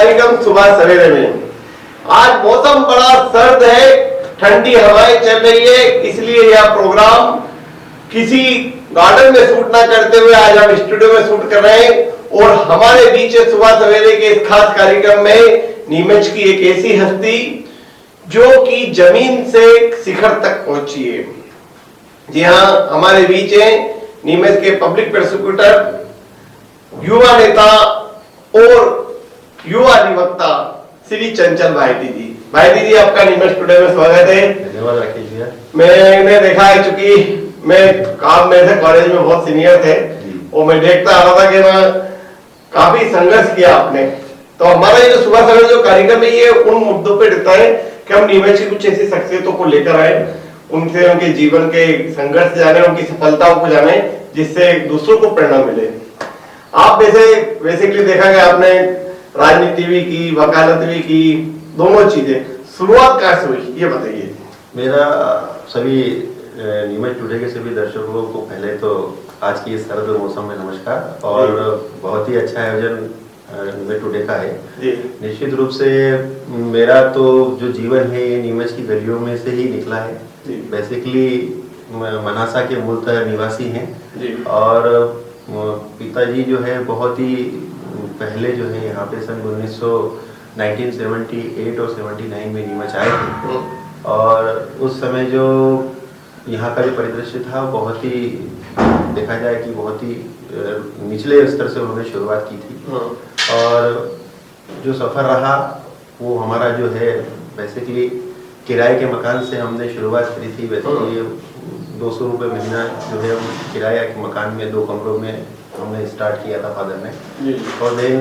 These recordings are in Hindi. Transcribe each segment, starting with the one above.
कार्यक्रम सुबह सवेरे में। आज मौसम बड़ा सर्द है, ठंडी हवाएं चल रही है, इसलिए यह प्रोग्राम किसी गार्डन में शूट ना करते हुए आज हम स्टूडियो में शूट कर रहे हैं। और हमारे बीच सुबह सवेरे के इस खास कार्यक्रम में नीमच की एक ऐसी हस्ती जो कि जमीन से शिखर तक पहुंची है। जी हाँ, हमारे बीच है नीमच के पब्लिक प्रोसिक्यूटर, युवा नेता और युवा अधिवक्ता श्री चंचल भाईटी जी। भाईटी जी, आपका नीमच स्टूडियो में स्वागत है। धन्यवाद राकेश भैया। मैंने देखा है, चूंकि मैं काम में थे, कॉलेज में बहुत सीनियर थे और मैं देखता आ रहा था कि मैं काफी संघर्ष किया आपने। तो हमारा ये जो सुबह सवेरे जो कार्यक्रम है ये उन मुद्दों पे रहता है कि हम नीमच की कुछ ऐसी शख्सियतों को लेकर आए, उनसे उनके जीवन के संघर्ष जाने, उनकी सफलताओं को जाने, जिससे दूसरों को प्रेरणा मिले। आप बेसिकली देखा गया, आपने राजनीति भी की, वकालत भी की, दोनों चीजें। शुरुआत कहाँ से हुई ये बताइए। मेरा सभी नीमच टुडे के सभी दर्शकों को पहले तो आज की इस सर्द मौसम में नमस्कार। और बहुत ही अच्छा आयोजन नीमच टुडे का है। निश्चित रूप से मेरा तो जो जीवन है ये नीमच की गलियों में से ही निकला है। बेसिकली मनासा के मूलतः निवासी हैं और पिताजी जो है बहुत ही पहले जो है यहाँ पे सन 1978 और 79 में नीमच आए थे। और उस समय जो यहाँ का जो परिदृश्य था बहुत ही, देखा जाए कि बहुत ही निचले स्तर से उन्होंने शुरुआत की थी। और जो सफ़र रहा वो हमारा जो है बेसिकली किराए के मकान से हमने शुरुआत करी थी। बेसिकली 200 रुपये महीना जो है किराया के मकान में 2 कमरों में हमने स्टार्ट किया था फादर ने। और देन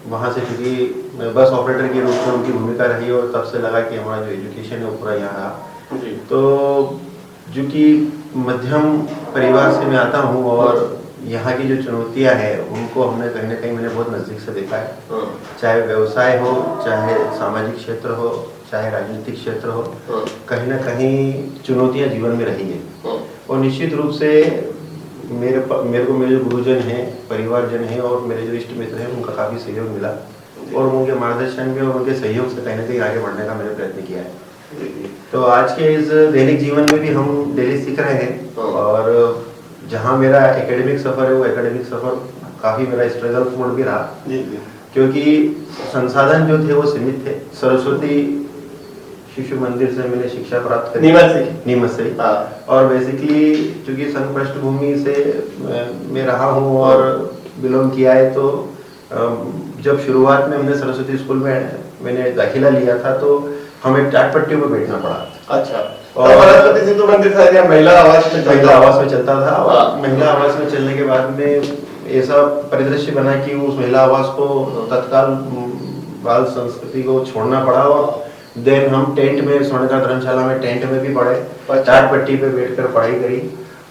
वहाँ से क्योंकि बस ऑपरेटर के रूप में उनकी भूमिका रही और तब से लगा कि हमारा जो एजुकेशन है वो पूरा यहाँ रहा। तो जो कि मध्यम परिवार से मैं आता हूँ और यहाँ की जो चुनौतियाँ हैं उनको हमने कहीं ना कहीं मैंने बहुत नज़दीक से देखा है। चाहे व्यवसाय हो, चाहे सामाजिक क्षेत्र हो, चाहे राजनीतिक क्षेत्र हो, कहीं ना कहीं चुनौतियाँ जीवन में रही है। और निश्चित रूप से मेरे को मेरे जो गुरुजन हैं, परिवारजन हैं और मेरे जो इष्ट मित्र हैं उनका काफ़ी सहयोग मिला और उनके मार्गदर्शन में और उनके सहयोग से कहीं ना कहीं आगे बढ़ने का मैंने प्रयत्न किया है। तो आज के इस दैनिक जीवन में भी हम डेली सीख रहे हैं। और जहाँ मेरा एकेडमिक सफ़र है वो एकेडमिक सफ़र काफ़ी मेरा स्ट्रगल फुल भी रहा, क्योंकि संसाधन जो थे वो सीमित थे। सरस्वती शिशु मंदिर से मैंने शिक्षा प्राप्त करी, नीमच से। और बेसिकली चूँकि संघ पृष्ठभूमि से मैं रहा हूँ और बिलोंग किया है, तो जब शुरुआत में हमने सरस्वती स्कूल में मैंने दाखिला लिया था तो हमें टाट पट्टियों पर बैठना पड़ा। अच्छा। और सरस्वती शिशु मंदिर महिला आवास में चलता था। और महिला आवास में चलने के बाद में ऐसा परिदृश्य बना कि उस महिला आवास को तत्काल बाल संस्कृति को छोड़ना पड़ा। और देन हम टेंट में, स्वर्णकार धर्मशाला में टेंट में भी पढ़े, टाट पट्टी पे बैठकर पढ़ाई करी।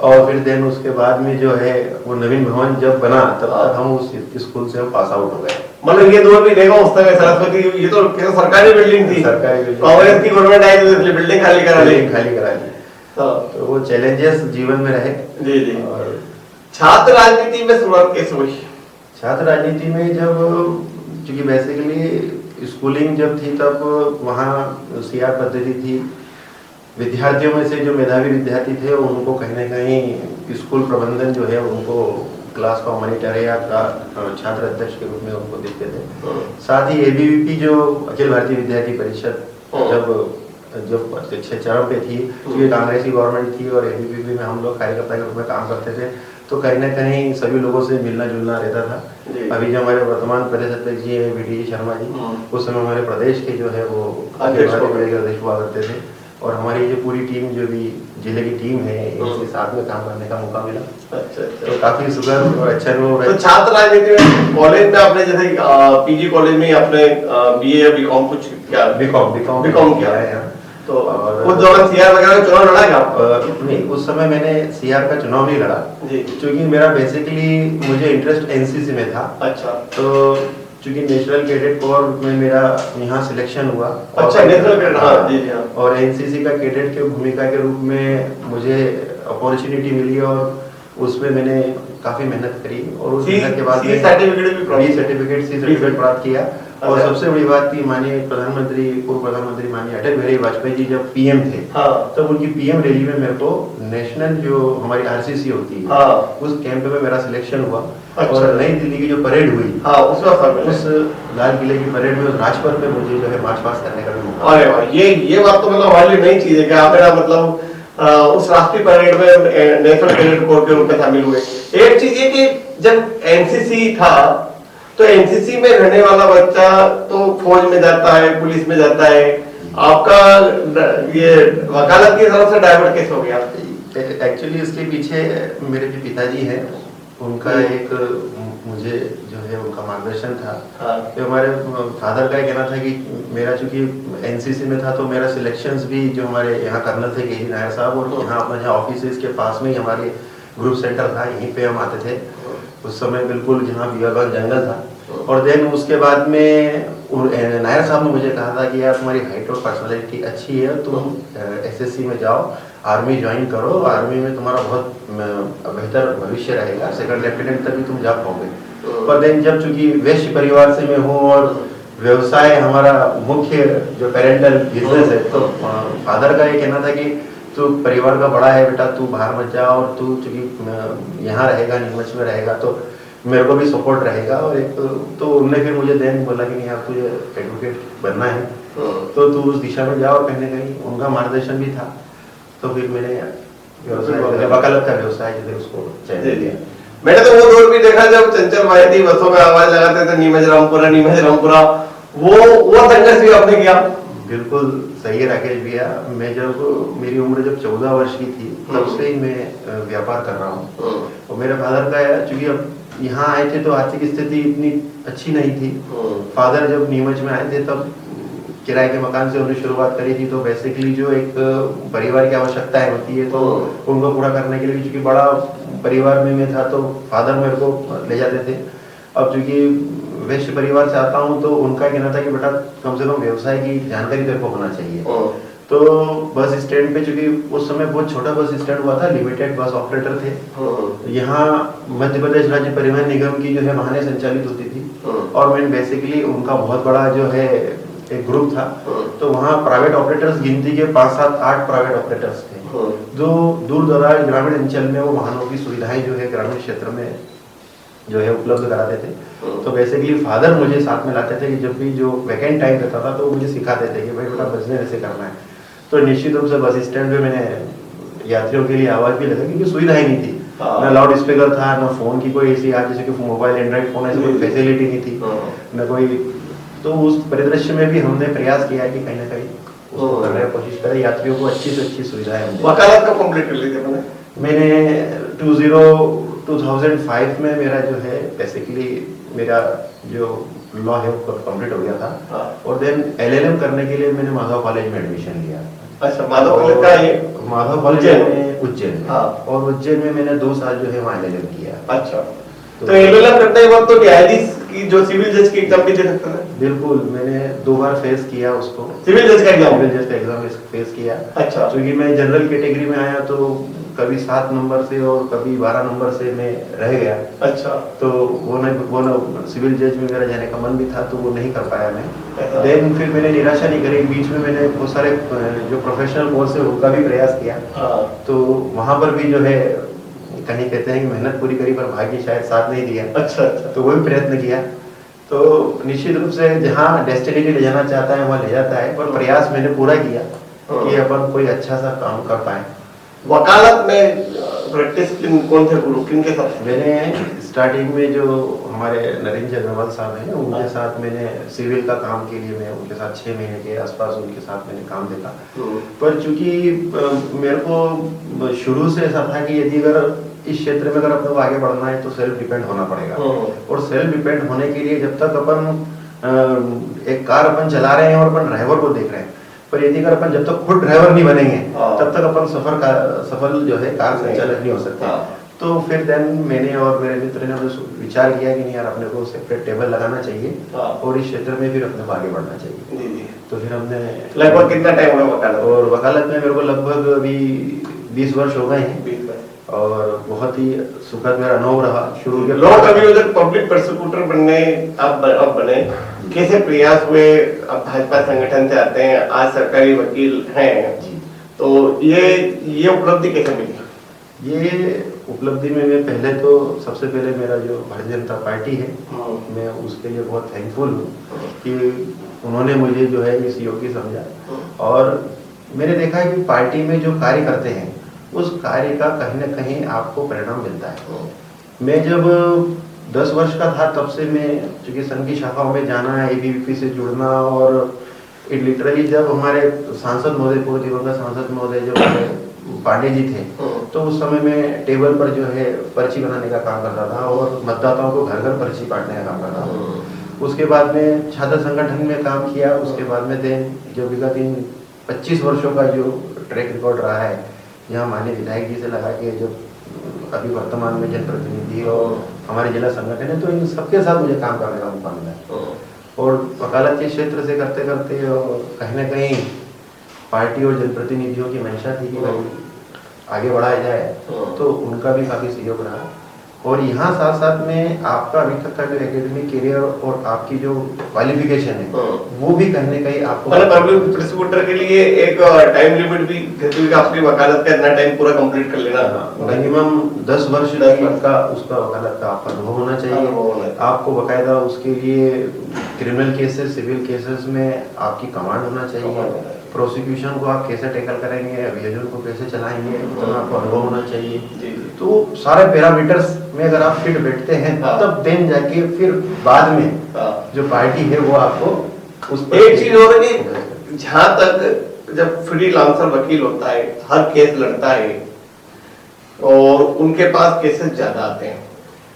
और फिर देन उसके बाद में जो है वो नवीन भवन जब बना तब तक हम उस स्कूल से हम पास आउट हो गए। मतलब ये दौर भी देखा उस समय सरस्वती, ये तो सरकारी बिल्डिंग थी, सरकारी कांग्रेस की गवर्नमेंट आई तो इसलिए बिल्डिंग खाली करा ली। तो वो चैलेंजेस जीवन में रहे। जी जी। और छात्र राजनीति में शुरुआत कैसे हुई? छात्र राजनीति में जब क्योंकि बेसिकली स्कूलिंग जब थी तब वहाँ सीआर पद्धति थी। विद्यार्थियों में से जो मेधावी विद्यार्थी थे उनको कहीं ना कहीं स्कूल प्रबंधन जो है उनको क्लास का मॉनिटर या छात्र अध्यक्ष के रूप में उनको देखते थे। साथ ही एबीवीपी जो अखिल भारतीय विद्यार्थी परिषद जब चरण पे थी, ये कांग्रेसी गवर्नमेंट थी और एबीवीपी में हम लोग कार्यकर्ता के रूप में काम करते थे, तो कहीं ना कहीं सभी लोगों से मिलना जुलना रहता था। अभी जो हमारे वर्तमान प्रदेश अध्यक्ष जी है बीडी शर्मा जी, उस समय हमारे प्रदेश के जो है वो अध्यक्ष हुआ करते थे। और हमारी जो पूरी टीम, जो भी जिले की टीम है, इनके साथ में काम करने का मौका मिला। अच्छा। तो काफी सुंदर और अच्छा अनुभव है। तो छात्र राजनीति में कॉलेज में आपने जैसे पीजी कॉलेज में आपने बीए या बीकॉम कुछ क्या? बीकॉम किया है। तो उस दौरान सीआर वगैरह का चुनाव लड़ा क्या? नहीं, उस समय मैंने सीआर का चुनाव नहीं लड़ा क्योंकि मेरा बेसिकली मुझे इंटरेस्ट एनसीसी में था। अच्छा। तो क्योंकि नेशनल कैडेट कोर में मेरा यहाँ सिलेक्शन हुआ। अच्छा, नेशनल कैडेट। हाँ जी हाँ। और एनसीसी का कैडेट के भूमिका के रूप में मुझे अपॉर्चुनिटी मिली और उसमें मैंने काफी मेहनत करी और उस मेहनत के बाद सी सर्टिफिकेट प्राप्त किया। और सबसे बड़ी बात थी माननीय प्रधानमंत्री पूर्व प्रधानमंत्री माननीय अटल बिहारी वाजपेयी जी जब पीएम थे, तब उनकी पीएम रैली में मेरे को नेशनल जो हमारी आरसीसी होती है उस कैंप में मेरा सिलेक्शन हुआ। अच्छा। और नई दिल्ली की जो परेड हुई उस लाल किले की परेड में राजपथ पे मुझे जो है मार्च पास करने का भी मौका। अरे वाह, ये बात तो मतलब हमारे लिए नई चीज है कि आप मतलब उस राष्ट्रीय परेड में नेशनल कैडेट कोर के रूप में शामिल हुए। एक चीज ये कि जब एनसीसी था तो एनसीसी में रहने वाला बच्चा तो फौज में जाता है, पुलिस में जाता है, आपका ये वकालत की तरफ से डाइवर्ट कैसे हो गया? एक्चुअली इसके पीछे मेरे जो पिताजी हैं उनका एक मुझे जो है उनका मार्गदर्शन था। तो हमारे फादर का कहना था कि मेरा चूंकि एनसीसी में था तो मेरा सिलेक्शंस भी जो हमारे यहाँ कर्नल थे के नायर साहब और यहाँ अपना जहाँ ऑफिस के पास में ही हमारे ग्रुप सेंटर था, यहीं पे हम आते थे। उस समय बिल्कुल जहाँ बियाबान जंगल था। और देन उसके बाद में नायर साहब ने मुझे कहा था कि यार तुम्हारी हाइट और पर्सनालिटी अच्छी है, तुम एसएससी में जाओ, आर्मी ज्वाइन करो, आर्मी में तुम्हारा बहुत बेहतर भविष्य रहेगा, सेकंड लेफ्टिनेंट तक भी तुम जा पाओगे। पर देन जब चूंकि वैश्य परिवार से मैं हूँ और व्यवसाय हमारा मुख्य जो पेरेंटल बिजनेस है, तो फादर का ये कहना था कि तू परिवार का बड़ा है बेटा, तू बाहर मत जा और तू चूंकि यहाँ रहेगा, नीमच में रहेगा तो मेरे को भी सपोर्ट रहेगा। और एक तो उन्होंने फिर मुझे देन बोला कि नहीं यार तुझे एडवोकेट बनना है तो तू उस दिशा में जाओ, और कहीं ना कहीं उनका मार्गदर्शन भी था। तो फिर मैंने व्यवसाय वकालत का व्यवसाय जो है उसको चयन दिया। मैंने तो वो दौर भी देखा जब चंचल माहिती बसों में आवाज लगाते थे नीमच रामपुरा, वो संघर्ष भी आपने किया? बिल्कुल सही है राकेश भैया। मैं जब मेरी उम्र जब 14 वर्ष की थी तब से ही मैं व्यापार कर रहा हूँ। और मेरे फादर का चूंकि अब यहाँ आए थे तो आर्थिक स्थिति इतनी अच्छी नहीं थी। फादर जब नीमच में आए थे तब किराए के मकान से उन्होंने शुरुआत करी थी। तो बेसिकली जो एक परिवार की आवश्यकताएं होती है तो उनको पूरा करने के लिए, क्योंकि बड़ा परिवार में मैं था तो फादर मेरे को ले जाते थे। अब चूंकि वैश्य परिवार से आता हूँ तो उनका कहना था कि बेटा कम से कम व्यवसाय की जानकारी तेरे को होना चाहिए। तो बस स्टैंड पे चूंकि उस समय बहुत छोटा बस स्टैंड हुआ था, लिमिटेड बस ऑपरेटर थे। यहाँ मध्य प्रदेश राज्य परिवहन निगम की जो है वाहनें संचालित होती थी और मैं बेसिकली उनका बहुत बड़ा जो है एक ग्रुप था। तो वहाँ प्राइवेट ऑपरेटर्स गिनती के 5, 7, 8 प्राइवेट ऑपरेटर्स थे जो दूर दराज ग्रामीण अंचल में वो वाहनों की सुविधाएं जो है ग्रामीण क्षेत्र में जो है उपलब्ध कराते थे। तो बेसिकली फादर मुझे साथ में लाते थे कि जब भी जो वैकेंट टाइम रहता था तो मुझे सिखाते थे कि भाई बेटा बिजनेस ऐसे करना है। तो निश्चित रूप से बस स्टैंड पे मैंने यात्रियों के लिए आवाज भी लगा क्योंकि सुविधाएं नहीं थी, ना लाउड स्पीकर था, ना फोन की कोई ऐसी आज जैसे कि मोबाइल एंड्रॉइड फोन ऐसी कोई फैसिलिटी नहीं थी, न कोई। तो उस परिदृश्य में भी हमने प्रयास किया कि कहीं ना कहीं उसको करने की कोशिश करें, यात्रियों को अच्छी से अच्छी सुविधाएं। वकालत का कंप्लीट कर ली थी मैंने 2005 में मेरा जो है बेसिकली मेरा जो लॉ है वो कंप्लीट हो गया था। और देन LLM करने के लिए मैंने माधव कॉलेज में एडमिशन लिया। अच्छा, माधव कॉलेज का ये माधव कॉलेज में उज्जैन में। और उज्जैन में मैंने 2 साल जो है वहाँ LLM किया। अच्छा, तो LLM करने के बाद तो न्यायाधीश की जो सिविल जज की एग्जाम भी दे सकते हैं? बिल्कुल, मैंने 2 बार फेस किया उसको, सिविल जज का एग्जाम फेस किया। अच्छा, क्योंकि मैं जनरल कैटेगरी में आया तो कभी 7 नंबर से और कभी 12 नंबर से मैं रह गया। अच्छा, तो वो सिविल जज में मेरा जाने का मन भी था तो वो नहीं कर पाया मैं। देन फिर मैंने निराशा नहीं करी, बीच में मैंने बहुत सारे जो प्रोफेशनल कोर्स है उनका भी प्रयास किया। तो वहां पर भी जो है कहीं कहते हैं कि मेहनत पूरी करी पर भाग्य शायद साथ नहीं दिया। अच्छा, तो वो भी प्रयत्न किया। तो निश्चित रूप से जहाँ डेस्टिनी ले जाना चाहता है वहाँ ले जाता है, पर प्रयास मैंने पूरा किया कि अपन कोई अच्छा सा काम कर पाए। वकालत में प्रैक्टिस कौन थे गुरु, किनके साथ? मैंने स्टार्टिंग में जो हमारे नरेंद्र अग्रवाल साहब हैं उनके साथ मैंने सिविल का काम के लिए मैं उनके साथ 6 महीने के आसपास उनके साथ मैंने काम देखा। पर चूंकि मेरे को शुरू से ऐसा था कि यदि अगर इस क्षेत्र में अगर अपने को आगे बढ़ना है तो सेल्फ डिपेंड होना पड़ेगा। और सेल्फ डिपेंड होने के लिए जब तक अपन एक कार अपन चला रहे हैं और अपन ड्राइवर को देख रहे हैं, पर यदि अगर अपन जब तक खुद ड्राइवर नहीं बनेंगे तब तक अपन सफल जो है कार संचालक नहीं हो सकते। तो फिर देन मैंने और मेरे मित्र ने विचार किया कि नहीं यार अपने को सेपरेट टेबल लगाना चाहिए और इस क्षेत्र में फिर अपने को आगे बढ़ना चाहिए। तो फिर हमने लगभग कितना टाइम हुआ वकालत? और वकालत में मेरे को लगभग अभी 20 वर्ष हो गए हैं और बहुत ही सुखद मेरा अनुभव रहा। शुरू के लोग अभी उधर पब्लिक प्रोसिक्यूटर बनने आप बने, कैसे प्रयास हुए? अब भाजपा संगठन से आते हैं, आज सरकारी वकील हैं जी। तो ये उपलब्धि कैसे मिली? ये उपलब्धि में मैं पहले तो सबसे पहले मेरा जो भारतीय जनता पार्टी है मैं उसके लिए बहुत थैंकफुल हूँ कि उन्होंने मुझे जो है इस योग्य समझा। और मैंने देखा है कि पार्टी में जो कार्य करते हैं उस कार्य का कहीं ना कहीं आपको परिणाम मिलता है। मैं जब 10 वर्ष का था तब से मैं चूंकि संघ की शाखाओं में जाना, एबीवीपी से जुड़ना, और लिटरली जब हमारे सांसद महोदय, पूर्व दिवंगत सांसद महोदय जो पांडे जी थे तो उस समय में टेबल पर जो है पर्ची बनाने का काम करता था और मतदाताओं को घर घर पर्ची बांटने का काम करता था। उसके बाद में छात्र संगठन में काम किया। उसके बाद में जो विगत इन 25 वर्षों का जो ट्रैक रिकॉर्ड रहा है, यहाँ माननीय विधायक जी से लगा के जो अभी वर्तमान में जनप्रतिनिधि और हमारे जिला संगठन है, तो इन सबके साथ मुझे काम करने का मौका मिला है। और वकालत के क्षेत्र से करते करते कहीं ना कहीं पार्टी और जनप्रतिनिधियों की मंशा थी कि भाई आगे बढ़ाया जाए, तो उनका भी काफी सहयोग रहा। और यहाँ साथ साथ में आपका अभी तक का जो एकेडमिक करियर और आपकी जो क्वालिफिकेशन है वो भी कहीं ना कहीं आपको पब्लिक प्रोसिक्यूटर के लिए एक टाइम लिमिट भी देती है, आपकी वकालत का इतना टाइम पूरा कंप्लीट कर लेना, मिनिमम 10 वर्ष का उसका वकालत का आपका अनुभव होना चाहिए। आपको बकायदा उसके लिए क्रिमिनल केसेस, सिविल केसेस में आपकी कमांड होना चाहिए। प्रोसिक्यूशन को आप कैसे टैकल करेंगे, अभियोजन को कैसे चलाएंगे, उतना आपको अनुभव होना चाहिए। तो सारे पैरामीटर्स में अगर आप फिट बैठते हैं तब देन जाके फिर बाद में जो पार्टी है वो आपको उस पर एक चीज और है कि जहां तक जब फ्रीलांसर वकील होता है, हर केस लड़ता है और उनके पास केसेस ज्यादा आते हैं,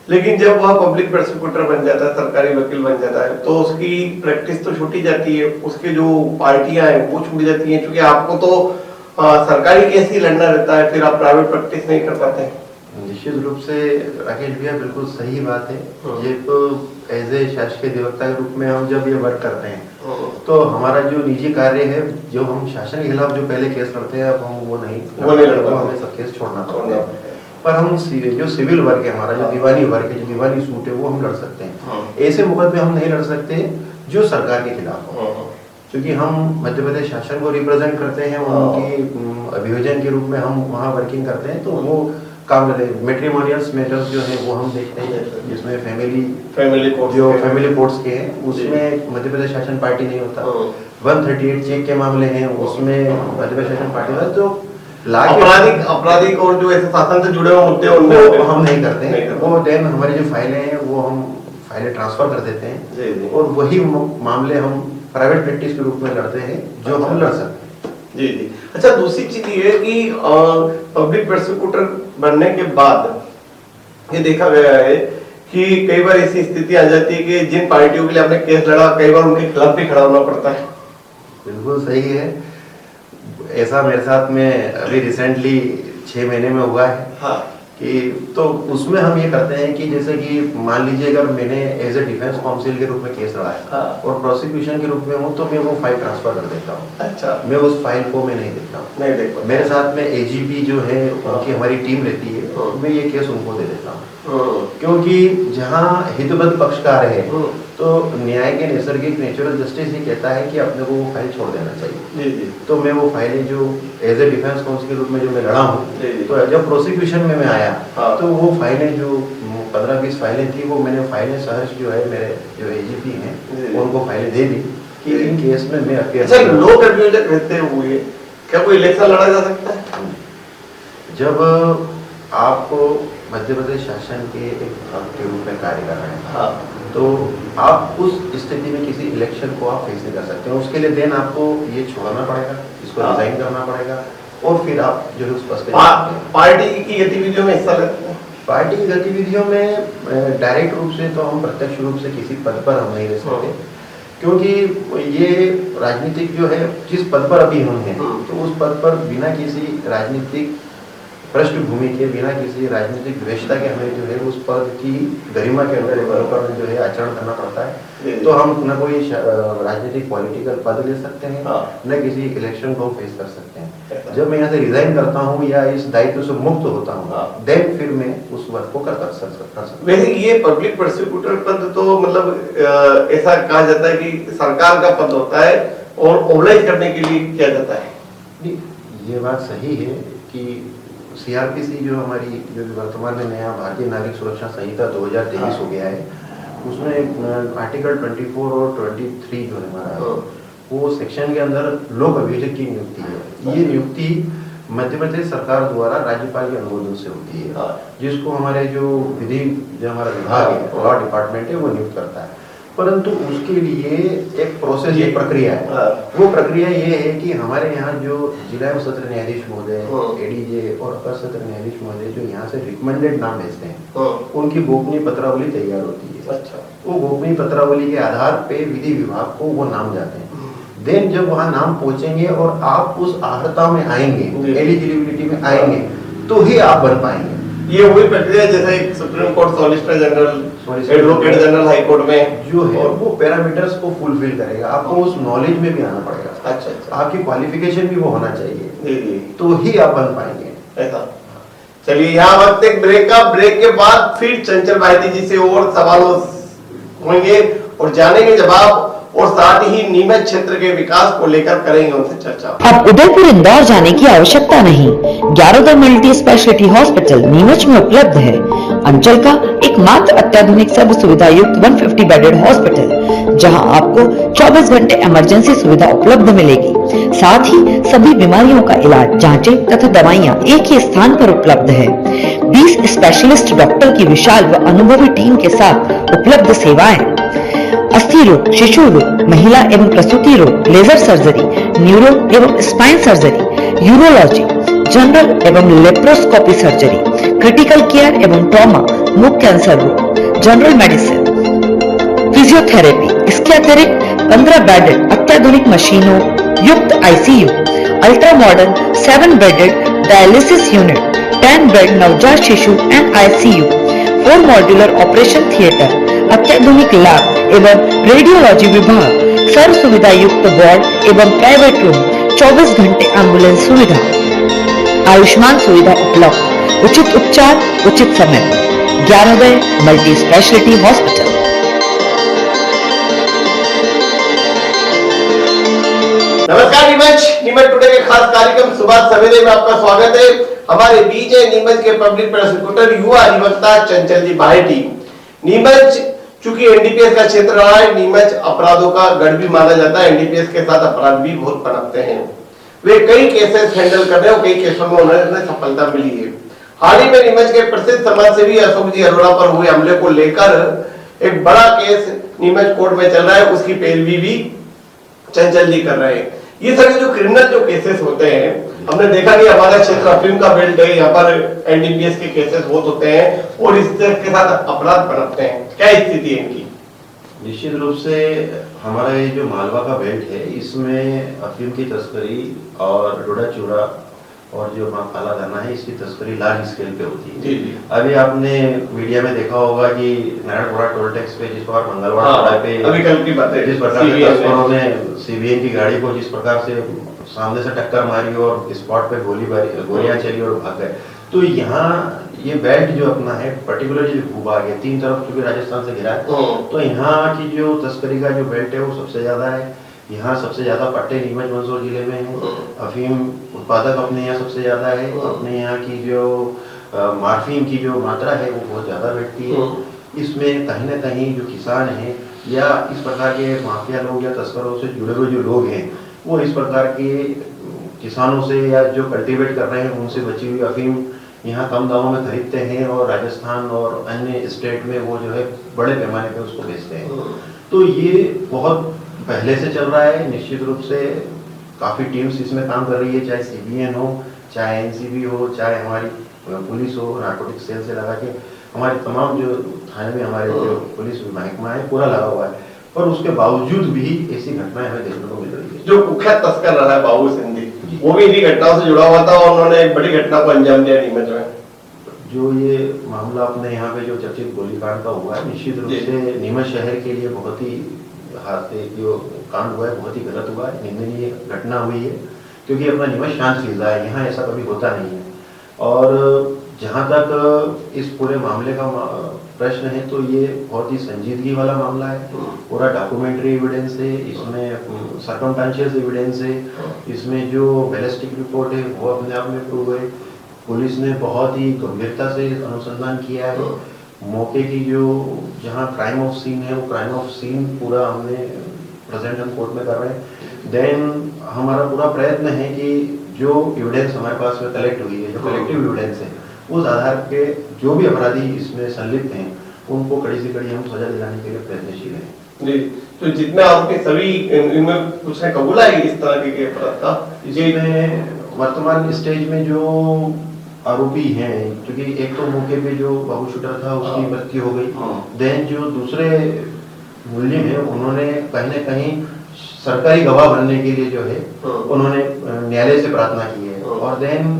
लेकिन जब वह पब्लिक प्रोसिक्यूटर बन जाता है, सरकारी वकील बन जाता है, तो उसकी प्रैक्टिस तो छूटी जाती है, उसके जो पार्टियां हैं वो छूट जाती हैं, क्योंकि आपको तो सरकारी केस ही लड़ना रहता है, फिर आप प्राइवेट प्रैक्टिस नहीं कर पाते। निश्चित रूप से राकेश भैया बिल्कुल सही बात है। ये तो एज ए शासकीय अधिवक्ता के रूप में हम जब ये वर्क करते हैं तो हमारा जो निजी कार्य है, जो हम शासन के खिलाफ जो पहले केस करते हैं अब हम वो नहीं लड़ते, हमें सब केस छोड़ना पड़ता है। पर हम जो सिविल वर्क है हमारा, जो दीवानी वर्क है, जो दीवानी सूट है, वो हम लड़ सकते हैं। ऐसे मुकदमे हम नहीं लड़ सकते जो सरकार के खिलाफ हो, क्योंकि हम मध्य प्रदेश शासन को रिप्रेजेंट करते हैं, उनकी अभियोजन के रूप में हम वहाँ वर्किंग करते हैं, तो वो काम करते हैं। मैट्रिमोनियल्स मैटर्स जो है वो हम देखते हैं, जिसमें फैमिली कोर्ट्स के हैं, उसमें मध्य प्रदेश शासन पार्टी नहीं होता। 138 चेक के मामले हैं, उसमें मध्य प्रदेश शासन पार्टी होता है। तो आपराधिक और जो ऐसे शासन से जुड़े हुए मुद्दे उनमें हम नहीं करते हैं। वो देन हमारी जो फाइलें हैं वो हम फाइलें ट्रांसफर कर देते हैं और वही मामले हम प्राइवेट प्रैक्टिस के रूप में लड़ते हैं जो हम लड़ सकते हैं। जी जी। अच्छा, दूसरी चीज ये है कि पब्लिक प्रोसिक्यूटर बनने के बाद ये देखा गया है कि कई बार ऐसी स्थिति आ जाती है कि जिन पार्टियों के लिए आपने केस लड़ा, कई बार उनके खिलाफ भी खड़ा होना पड़ता है। बिल्कुल सही है। ऐसा मेरे साथ में अभी रिसेंटली 6 महीने में हुआ है। हाँ। कि तो उसमें हम ये करते हैं कि जैसे कि मान लीजिए अगर मैंने एज ए डिफेंस काउंसिल के रूप में केस लड़ा है और प्रोसिक्यूशन के रूप में हूँ, तो मैं वो फाइल ट्रांसफर कर देता हूँ। अच्छा। मैं उस फाइल को मैं नहीं देखता हूँ, नहीं देखता। मेरे साथ में एजीपी जो है उनकी हमारी टीम रहती है, मैं ये केस उनको दे देता हूँ, क्योंकि जहाँ हितबद्ध पक्षकार है तो न्याय के नैसर्गिक नेचुरल जस्टिस ही कहता है कि अपने को वो फाइल छोड़ देना चाहिए। तो मैं वो फाइलें जो एज ए डिफेंस काउंसिल के रूप में जो मैं लड़ा हूँ, तो जब प्रोसिक्यूशन में मैं आया तो वो फाइलें जो 15-20 फाइलें थी, वो मैंने फाइलें सहर्ष जो है मेरे जो एजीपी हैं उनको फाइलें दे दी कि इन केस में मैं अपीयर। लोक अभियोजक रहते हुए क्या कोई इलेक्शन लड़ा जा सकता है? जब आपको मध्य प्रदेश शासन के एक भाग के रूप में कार्य कर रहे हैं, तो आप उस स्थिति में किसी इलेक्शन को आप फेस नहीं कर सकते। उसके लिए देन आपको ये छोड़ना पड़ेगा, इसको रिजाइन करना पड़ेगा और फिर आप जो है उस पद पे पार्टी की गतिविधियों में हिस्सा लेते हैं। पार्टी की गतिविधियों में डायरेक्ट रूप से तो हम प्रत्यक्ष रूप से किसी पद पर हम नहीं रह सकते, क्योंकि ये राजनीतिक जो है जिस पद पर अभी हम हैं, तो उस पद पर बिना किसी राजनीतिक पृष्ठभूमि के बिना किसी राजनीतिक द्वेषता के हमें जो है उस पद की गरिमा के अंदर पर जो है आचरण करना पड़ता है। तो हम न कोई राजनीतिक पॉलिटिकल पद ले सकते हैं, न किसी इलेक्शन को फेस कर सकते हैं। जब मैं यहाँ से रिजाइन करता हूँ या इस दायित्व से मुक्त होता हूँ, देन फिर मैं उस पद को कर सकता हूँ। वैसे ये पब्लिक प्रोसिक्यूटर पद तो मतलब ऐसा कहा जाता है कि सरकार का पद होता है और ओबलाइज करने के लिए किया जाता है। ये बात सही है कि सीआरपीसी जो हमारी जो वर्तमान में नया भारतीय नागरिक सुरक्षा संहिता 2023 हो गया है, उसमें आर्टिकल 24 और 23 जो हमारा वो सेक्शन के अंदर लोक अभियोजक की नियुक्ति है। ये नियुक्ति मध्य प्रदेश सरकार द्वारा राज्यपाल के अनुमोदन से होती है, जिसको हमारे जो विधि जो हमारा विभाग है, लॉ डिपार्टमेंट है, वो नियुक्त करता है। परंतु उसके लिए एक प्रोसेस, एक प्रक्रिया है। वो प्रक्रिया ये है कि हमारे यहाँ जो जिला एवं सत्र न्यायाधीश महोदय, एडीजे और अपर सत्र न्यायाधीश महोदय जो यहाँ से रिकमेंडेड नाम भेजते हैं, उनकी गोपनीय पत्रावली तैयार होती है। अच्छा। वो गोपनीय पत्रावली के आधार पे विधि विभाग को वो नाम जाते हैं। देन जब वहाँ नाम पहुंचेंगे और आप उस अर्हता में आएंगे, एलिजिबिलिटी में आएंगे, तो ही आप बन पाएंगे। ये वही प्रक्रिया जैसे supreme court solicitor general, advocate general high court में जो है वो पैरामीटर्स को फुलफिल करेगा। आपको उस नॉलेज में भी आना पड़ेगा। अच्छा। आपकी क्वालिफिकेशन भी वो होना चाहिए, तो ही आप बन पाएंगे। ऐसा। चलिए यहाँ वक्त एक ब्रेक का, ब्रेक के बाद फिर चंचल भाईती जी से और सवाल होंगे और जानेंगे जवाब, और साथ ही नीमच क्षेत्र के विकास को लेकर करेंगे उनसे चर्चा। अब उदयपुर इंदौर जाने की आवश्यकता नहीं। 11 मल्टी स्पेशलिटी हॉस्पिटल नीमच में उपलब्ध है। अंचल का एकमात्र अत्याधुनिक सर्व सुविधा युक्त 150 बेडेड हॉस्पिटल, जहां आपको 24 घंटे इमरजेंसी सुविधा उपलब्ध मिलेगी। साथ ही सभी बीमारियों का इलाज, जांचें तथा दवाइयां एक ही स्थान पर उपलब्ध है। 20 स्पेशलिस्ट डॉक्टर की विशाल व अनुभवी टीम के साथ उपलब्ध सेवाएं, अस्थि रोग, शिशु रोग, महिला एवं प्रसूति रोग, लेजर सर्जरी, न्यूरो एवं स्पाइन सर्जरी, यूरोलॉजी, जनरल एवं लेप्रोस्कोपी सर्जरी, क्रिटिकल केयर एवं ट्रॉमा, मुख कैंसर रोग, जनरल मेडिसिन, फिजियोथेरेपी। इसके अतिरिक्त 15 बेडेड अत्याधुनिक मशीनों युक्त ICU, ultra modern 7 bedded dialysis unit, 10 bed नवजात शिशु and ICU, 4 modular operation theatre, अत्याधुनिक लैब एवं रेडियोलॉजी विभाग, सर्व सुविधा युक्त वार्ड एवं प्राइवेट रूम, 24 घंटे एम्बुलेंस सुविधा, आयुष्मान सुविधा उपलब्ध, उचित उपचार उचित समय। 11 मल्टी स्पेशलिटी हॉस्पिटल। नमस्कार नीमच टुडे के खास कार्यक्रम सुबह सवेरे में आपका स्वागत है। हमारे बीच है नीमच के पब्लिक प्रोसिक्यूटर युवा अधिवक्ता चंचल जी भाईटी। नीमच चूंकि एनडीपीएस का क्षेत्र रहा है, नीमच अपराधों का गढ़ भी माना जाता है। एनडीपीएस के साथ अपराध भी बहुत पनपते हैं। वे कई केसेस हैंडल कर रहे हैं और कई केसों में उन्हें सफलता मिली है। हाल ही में नीमच के प्रसिद्ध समाजसेवी अशोक जी अरोड़ा पर हुए हमले को लेकर एक बड़ा केस नीमच कोर्ट में चल रहा है, उसकी पैरवी भी चंचल जी कर रहे हैं। ये सभी जो क्रिमिनल जो केसेस होते हैं, हमने देखा कि हमारा क्षेत्र अफीम का बेल्ट है, यहाँ पर एनडीपीएस के केसेस बहुत होते हैं और इसके साथ अपराध पनपते हैं। क्या स्थिति है इनकी? निश्चित रूप से हमारा ये जो मालवा का बेल्ट है, इसमें अफीम की तस्करी और डोडा चूड़ा और जो काला दाना है, इसकी तस्करी लार्ज स्केल पे होती है। जी। अभी आपने मीडिया में देखा होगा कि नारायणपुरा टोल टैक्स पे जिस बार मंगलवार पे अभी कल की बात है, जिस प्रकार से तस्करों ने सीबीएन की गाड़ी को जिस प्रकार से सामने से टक्कर मारी और स्पॉट पे गोलियां चली और भाग गए। तो यहाँ ये बेल्ट जो अपना है पर्टिकुलरली भूभाग है, 3 तरफ क्योंकि राजस्थान से घिरा है, तो यहाँ की जो तस्करी का जो बेल्ट है वो सबसे ज्यादा है। यहाँ सबसे ज्यादा पट्टे नीमच मंदसौर जिले में है। अफीम उत्पादक अपने यहाँ सबसे ज्यादा है। अपने यहाँ की जो मार्फिन की जो मात्रा है वो बहुत ज्यादा बैठती है। इसमें कहीं ना कहीं जो किसान है या इस प्रकार के माफिया लोग या तस्करों से जुड़े हुए जो लोग हैं, वो इस प्रकार के किसानों से या जो कल्टीवेट कर रहे हैं उनसे बची हुई अफीम यहाँ कम दामों में खरीदते हैं और राजस्थान और अन्य स्टेट में वो जो है बड़े पैमाने पे उसको बेचते हैं। तो ये बहुत पहले से चल रहा है। निश्चित रूप से काफी टीम्स इसमें काम कर रही है, चाहे सीबीएन हो, चाहे एनसीबी हो, चाहे हमारी पुलिस हो, नार्कोटिक सेल से लगा के हमारे तमाम जो थाने में हमारे जो पुलिस महकमा है पूरा लगा हुआ है, पर उसके बावजूद भी ऐसी घटनाएं हमें देखने को मिल रही है। जो कुख्यात तस्कर रहा है बाबू सिंधी, वो भी इन्हीं घटनाओं से जुड़ा हुआ था और उन्होंने एक बड़ी घटना को अंजाम दिया नीमच में। जो ये मामला अपने यहाँ पे जो चर्चित गोलीकांड का हुआ है, निश्चित रूप से नीमच शहर के लिए बहुत ही हादसे जो कांड हुआ है बहुत ही गलत हुआ है, निंदनीय घटना हुई है, क्योंकि अपना नीमच शांत फिजा है, यहाँ ऐसा कभी होता नहीं है। और जहाँ तक इस पूरे मामले का प्रश्न है तो ये बहुत ही संजीदगी वाला मामला है, पूरा डॉक्यूमेंट्री एविडेंस है, इसमें सर्कमस्टेंशियल एविडेंस है, इसमें जो बैलिस्टिक रिपोर्ट है वो अपने आप में प्रूव है। पुलिस ने बहुत ही गंभीरता से अनुसंधान किया है, मौके की जो जहाँ क्राइम ऑफ सीन है वो क्राइम ऑफ सीन पूरा हमने प्रेजेंट हम कोर्ट में कर रहे हैं। देन हमारा पूरा प्रयत्न है कि जो एविडेंस हमारे पास में कलेक्ट हुई है, जो कलेक्टिव एविडेंस है, उस आधार पे जो भी अपराधी इसमें संलिप्त हैं उनको कड़ी से कड़ी हम सजा दिलाने के लिए प्रयत्नशील हैं। जी, तो जितने आरोपी सभी इनमें कुछ है कबूला है इस तरह के अपराध का? इसमें वर्तमान स्टेज में जो आरोपी हैं, क्योंकि एक तो मौके पे जो बाबू शूटर था उसकी मृत्यु हो गई, देन जो दूसरे मुलजिम है उन्होंने कहीं न कहीं सरकारी गवाह बनने के लिए जो है उन्होंने न्यायालय से प्रार्थना की है। और देन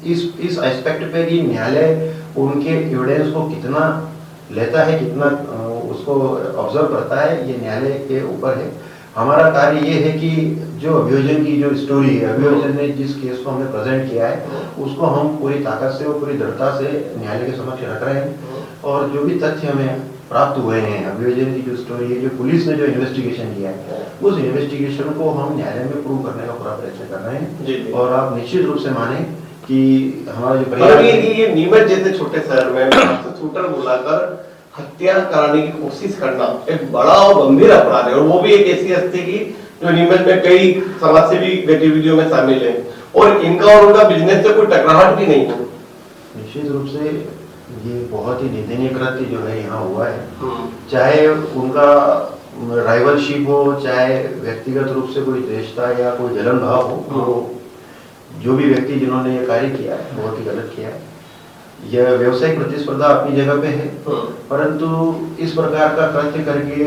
इस एस्पेक्ट पे कि न्यायालय उनके एविडेंस को कितना लेता है, कितना उसको ऑब्जर्व करता है, ये न्यायालय के ऊपर है। हमारा कार्य ये है कि जो अभियोजन की जो स्टोरी है, अभियोजन ने जिस केस को हमें प्रेजेंट किया है उसको हम पूरी ताकत से और पूरी दृढ़ता से न्यायालय के समक्ष रख रहे हैं। और जो भी तथ्य हमें प्राप्त हुए हैं, अभियोजन की जो स्टोरी है, जो पुलिस ने जो इन्वेस्टिगेशन किया है, उस इन्वेस्टिगेशन को हम न्यायालय में प्रूव करने का पूरा प्रयत्न कर रहे हैं। और आप निश्चित रूप से माने कि हमारा जो ये नीमच जैसे छोटे शहर में शूटर बुलाकर हत्या कराने की कोशिश करना एक बड़ा और गंभीर अपराध है, और वो भी एक ऐसी हस्ती की जो नीमच में कई समाजसेवी गतिविधियों में शामिल है, और इनका और उनका बिजनेस से कोई टकराहट भी नहीं है। निश्चित रूप से ये बहुत ही निंदनीय कृत्य जो है यहाँ हुआ है, चाहे उनका राइवलशिप हो, चाहे व्यक्तिगत रूप से कोई द्वेषता या कोई जलन भाव हो, जो भी व्यक्ति जिन्होंने ये कार्य किया है बहुत ही गलत किया है। यह व्यवसायिक प्रतिस्पर्धा अपनी जगह पे है, परंतु इस प्रकार का कृत्य करके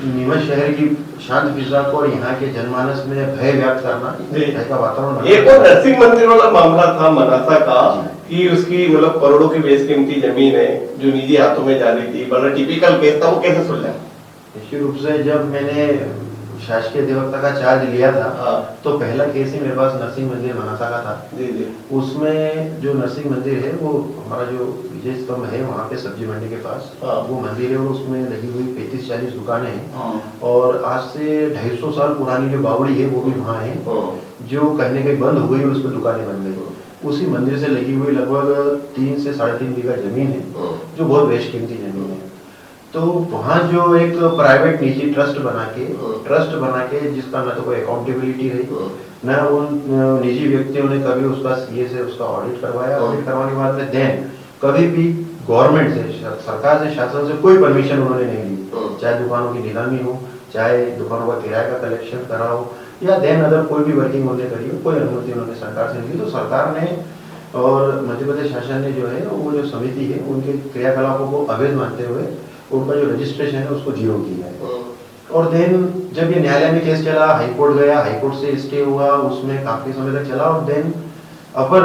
नीमच शहर की शांत फिजा को और यहाँ के जनमानस में भय व्याप्त करना, भय का वातावरण। एक और नरसिंह मंदिर वाला मामला था मनासा का कि उसकी मतलब करोड़ों की बेशकीमती जमीन है जो निजी हाथों में जा रही थी, बड़ा टिपिकल केस था, वो कैसे सुलझा? निश्चित रूप से जब मैंने शासकीय अधिवक्ता का चार्ज लिया था तो पहला केस ही मेरे पास नरसिंह मंदिर मनासा का था। जी। उसमें जो नरसिंह मंदिर है वो हमारा जो विजय स्तंभ है वहाँ पे सब्जी मंडी के पास वो मंदिर है, और उसमें लगी हुई 35-40 दुकानें हैं, और आज से 250 साल पुरानी जो बावड़ी है वो भी वहाँ है, जो कहीं न कहीं बंद हो गई और उस पर दुकानें बन गई। उसी मंदिर से लगी हुई लगभग 3 से 3.5 बीघा जमीन है जो बहुत बेशकीमती जमीन है। तो वहाँ जो एक प्राइवेट निजी ट्रस्ट बना के जिसका न तो कोई अकाउंटेबिलिटी रही, न उन निजी व्यक्तियों ने कभी उसका सीए से उसका ऑडिट करवाया, ऑडिट करवाने के बाद में देन कभी भी गवर्नमेंट से, सरकार से, शासन से कोई परमिशन उन्होंने नहीं ली, चाहे दुकानों की नीलामी हो, चाहे दुकानों का किराए का कलेक्शन करा हो, या देन अदर कोई भी वर्किंग उन्होंने करी हो, कोई अनुमति उन्होंने सरकार से नहीं ली। तो सरकार ने और मध्य प्रदेश शासन ने जो है वो जो समिति है उनके क्रियाकलापों को अवैध मानते हुए उनका जो रजिस्ट्रेशन है उसको जीरो किया है। और देन जब ये न्यायालय में केस चला, हाईकोर्ट गया, हाईकोर्ट से स्टे हुआ, उसमें काफी समय तक चला, और देन अपर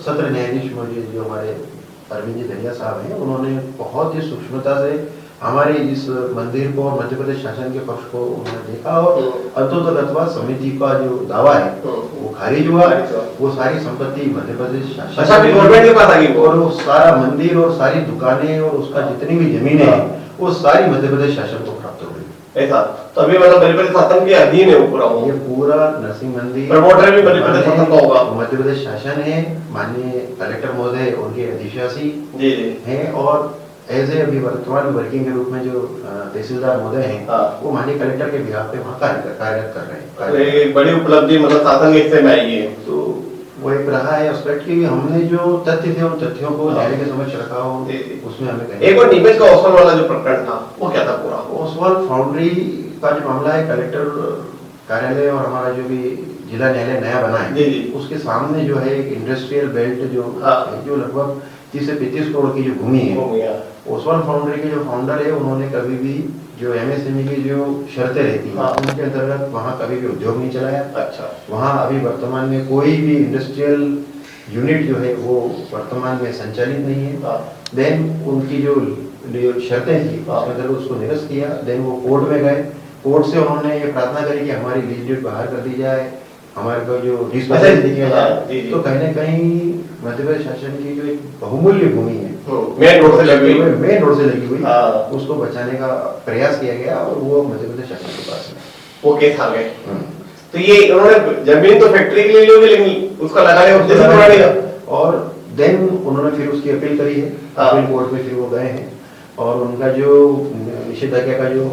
सत्र न्यायाधीश मौजूद जो हमारे अरविंद जी दरिया साहब हैं, उन्होंने बहुत ही सूक्ष्मता से हमारे इस मंदिर को और मध्य प्रदेश शासन के पक्ष को उन्होंने देखा, और अंततः समिति का जो दावा है वो खारिज हुआ। वो सारी संपत्ति मध्य प्रदेश शासन गवर्नमेंट के पास आ गई, और वो सारा मंदिर और सारी दुकानें और उसका जितनी भी जमीनें हैं वो सारी मध्य प्रदेश शासन को प्राप्त हो गई। ऐसा तो अभी मतलब मध्य प्रदेश शासन के अधीन है वो पूरा, ये पूरा नरसिंह मंदिर प्रमोटर भी मध्य प्रदेश शासन का होगा, मध्य प्रदेश शासन है, माननीय कलेक्टर महोदय उनके अधिशासी हैं, और एज ए अभी वर्तमान वर्किंग के रूप में जो तहसीलदार महोदय हैं वो माननीय कलेक्टर के बिहाफ पे वहाँ कार्यरत कर रहे हैं। एक बड़ी उपलब्धि मतलब शासन के हिस्से में आई है। तो वो एक रहा है एस्पेक्ट कि हमने जो तथ्य थे उन तथ्यों को न्यायालय के समक्ष रखा हो, उसमें हमें एक और नीमच का ओसवाल वाला जो प्रकरण था वो क्या था पूरा? ओसवाल फाउंड्री का जो मामला है, कलेक्टर कार्यालय और हमारा जो भी जिला न्यायालय नया बना है उसके सामने जो है एक इंडस्ट्रियल बेल्ट जो लगभग 30 से 35 करोड़ की जो भूमि है, भूमिया। ओसवाल फाउंड्री के जो फाउंडर है उन्होंने कभी भी जो एमएसएमई की जो शर्तें रहती हैं हाँ। उनके अंतर्गत वहाँ कभी भी उद्योग नहीं चलाया। अच्छा। वहाँ अभी वर्तमान में कोई भी इंडस्ट्रियल यूनिट जो है वो वर्तमान में संचालित नहीं है। हाँ। देन उनकी जो शर्तें थी हाँ। उसके अंदर उसको निरस्त किया। देन वो कोर्ट में गए, कोर्ट से उन्होंने ये प्रार्थना करी कि हमारी लीज डीड बाहर कर दी जाए, हमारे को जो डिस्पोजल दिया हाँ, जाए। जी, जी। तो कहीं ना कहीं मध्य प्रदेश शासन की जो एक बहुमूल्य भूमि है मेन रोड से लगी हुई, मेन रोड से लगी हुई, हाँ। उसको बचाने का प्रयास किया गया और वो मध्य प्रदेश शासन के पास है। वो केस आ गए। तो ये उन्होंने जमीन तो फैक्ट्री के लिए ली होगी, लेकिन उसका लगाने का उद्देश्य पूरा नहीं था। और देन उन्होंने फिर उसकी अपील करी है, हाँ। अपील कोर्ट में फिर वो गए हैं और उनका जो निषेधाज्ञा का जो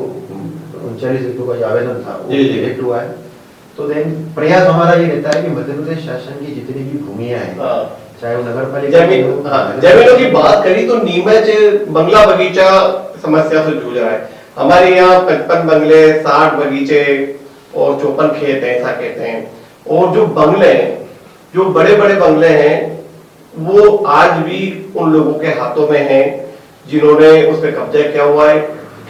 39 ऋतु का जो आवेदन था वो जी, जी। रिजेक्ट हुआ है। तो देन प्रयास हमारा ये रहता है कि मध्य प्रदेश शासन की जितनी भी भूमियां हैं, हाँ। चाहे वो नगर पालिका जमीनों की बात करी तो नीमच बंगला बगीचा समस्या से जूझ रहा है। हमारे यहाँ 55 बंगले, 60 बगीचे और 54 खेत हैं, ऐसा कहते हैं। और जो बंगले हैं, जो बड़े बड़े बंगले हैं, वो आज भी उन लोगों के हाथों में हैं जिन्होंने उस पर कब्जा किया हुआ है।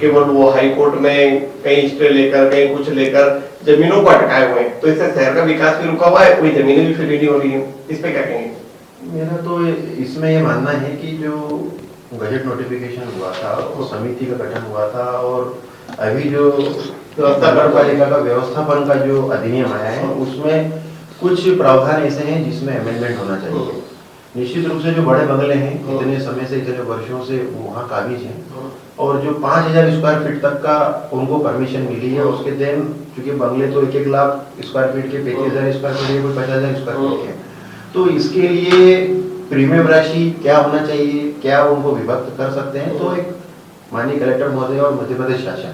केवल वो हाई कोर्ट में कहीं स्टे लेकर, कहीं कुछ लेकर जमीनों को अटकाए हुए हैं। तो इससे शहर का विकास भी रुका हुआ है, कोई जमीनें भी फ्री नहीं हो रही है। इस पे क्या कहेंगे? मेरा तो इसमें ये मानना है कि जो बजट नोटिफिकेशन हुआ था, वो समिति का गठन हुआ था और अभी जो नगर पालिका का व्यवस्थापन का जो अधिनियम आया है उसमें कुछ प्रावधान ऐसे हैं जिसमें अमेंडमेंट होना चाहिए। निश्चित रूप से जो बड़े बंगले हैं, इतने समय से, इतने वर्षों से वहाँ काबिज हैं और जो 5000 स्क्वायर फीट तक का उनको परमिशन मिली है, उसके देन चूंकि बंगले तो 1-1 लाख स्क्वायर फीट के 35,000 स्क्वायर फीट, कोई 50,000 स्क्वायर फीट के, तो इसके लिए प्रीमियम राशि क्या होना चाहिए, क्या उनको विभक्त कर सकते हैं। तो एक माननीय कलेक्टर महोदय और मध्य प्रदेश शासन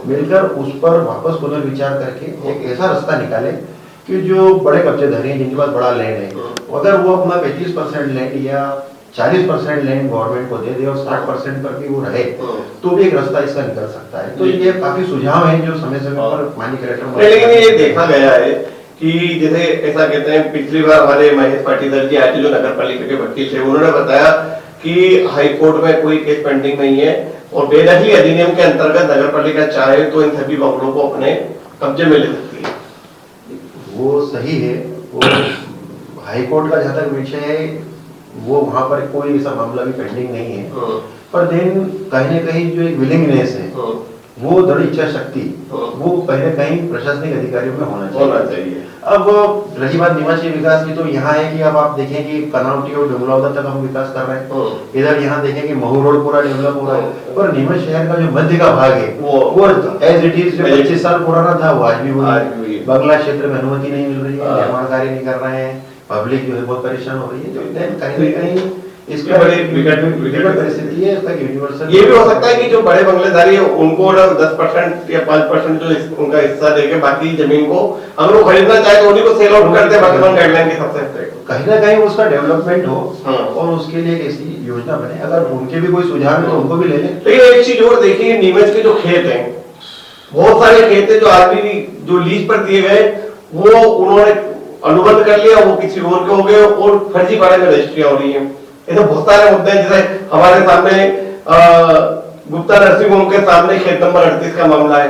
मिलकर उस पर वापस पुनर्विचार करके एक ऐसा रास्ता निकाले कि जो बड़े कब्जेदारी हैं, जिनके पास बड़ा लैंड है, अगर वो अपना 35% लैंड या 40% लैंड गवर्नमेंट को दे दे और 60% पर भी वो रहे, तो भी एक रास्ता इसका निकल सकता है। तो ये काफी सुझाव है जो समय समय पर माननीय कलेक्टर। लेकिन ये देखा गया है कि जैसे ऐसा कहते हैं, पिछली बार हमारे महेश पाटीदार जी आए थे जो नगर पालिका के वकील थे, उन्होंने बताया कि हाई कोर्ट में कोई केस पेंडिंग नहीं है और बेदखली अधिनियम के अंतर्गत नगर पालिका चाहे तो इन सभी बंगलों को अपने कब्जे में ले सकती है। वो सही है, वो हाई कोर्ट का जहाँ तक विषय है वो वहाँ पर कोई ऐसा मामला भी पेंडिंग नहीं है, पर देन कहीं ना कहीं जो एक विलिंगनेस है, वो दृढ़ इच्छा शक्ति, वो कहीं ना कहीं प्रशासनिक अधिकारियों में होना चाहिए। अब रही बात निवासी विकास की, तो यहाँ है कि अब आप देखें कि कनावटी और डुमलावदा तक हम विकास कर रहे हैं, इधर यहाँ देखें कि महू रोड पूरा डेवलप हो रहा है, पर नीमच शहर का जो मध्य का भाग है वो एज इट इज जो 25 साल पुराना था वो आज भी वही। बंगला क्षेत्र में अनुमति नहीं मिल रही है, निर्माण कार्य नहीं कर रहे हैं, पब्लिक जो है बहुत परेशान हो रही है। तो कहीं ना कहीं इसका बड़ी विकट परिस्थिति है, इसका यूनिवर्सल। ये भी हो सकता है कि जो बड़े बंगलेदारी है उनको 10% या 5% जो उनका हिस्सा देके बाकी जमीन को अगर वो खरीदना चाहे तो उन्हीं को सेल आउट करते हैं वर्तमान गाइडलाइन के हिसाब से। कहीं ना कहीं उसका डेवलपमेंट हो और उसके लिए एक ऐसी योजना बने। अगर उनके भी कोई सुझाव है तो उनको भी ले लें। लेकिन एक चीज और देखिए, नीमच के जो खेत हैं, बहुत सारे खेत हैं जो आज भी जो लीज पर दिए गए वो उन्होंने अनुबंध कर लिया, वो किसी और के हो गए और फर्जी पाड़े में रजिस्ट्रियां हो रही है। ऐसे बहुत सारे मुद्दे हैं, जैसे हमारे सामने गुप्ता नरसिंह होम के सामने खेत नंबर 38 का मामला है।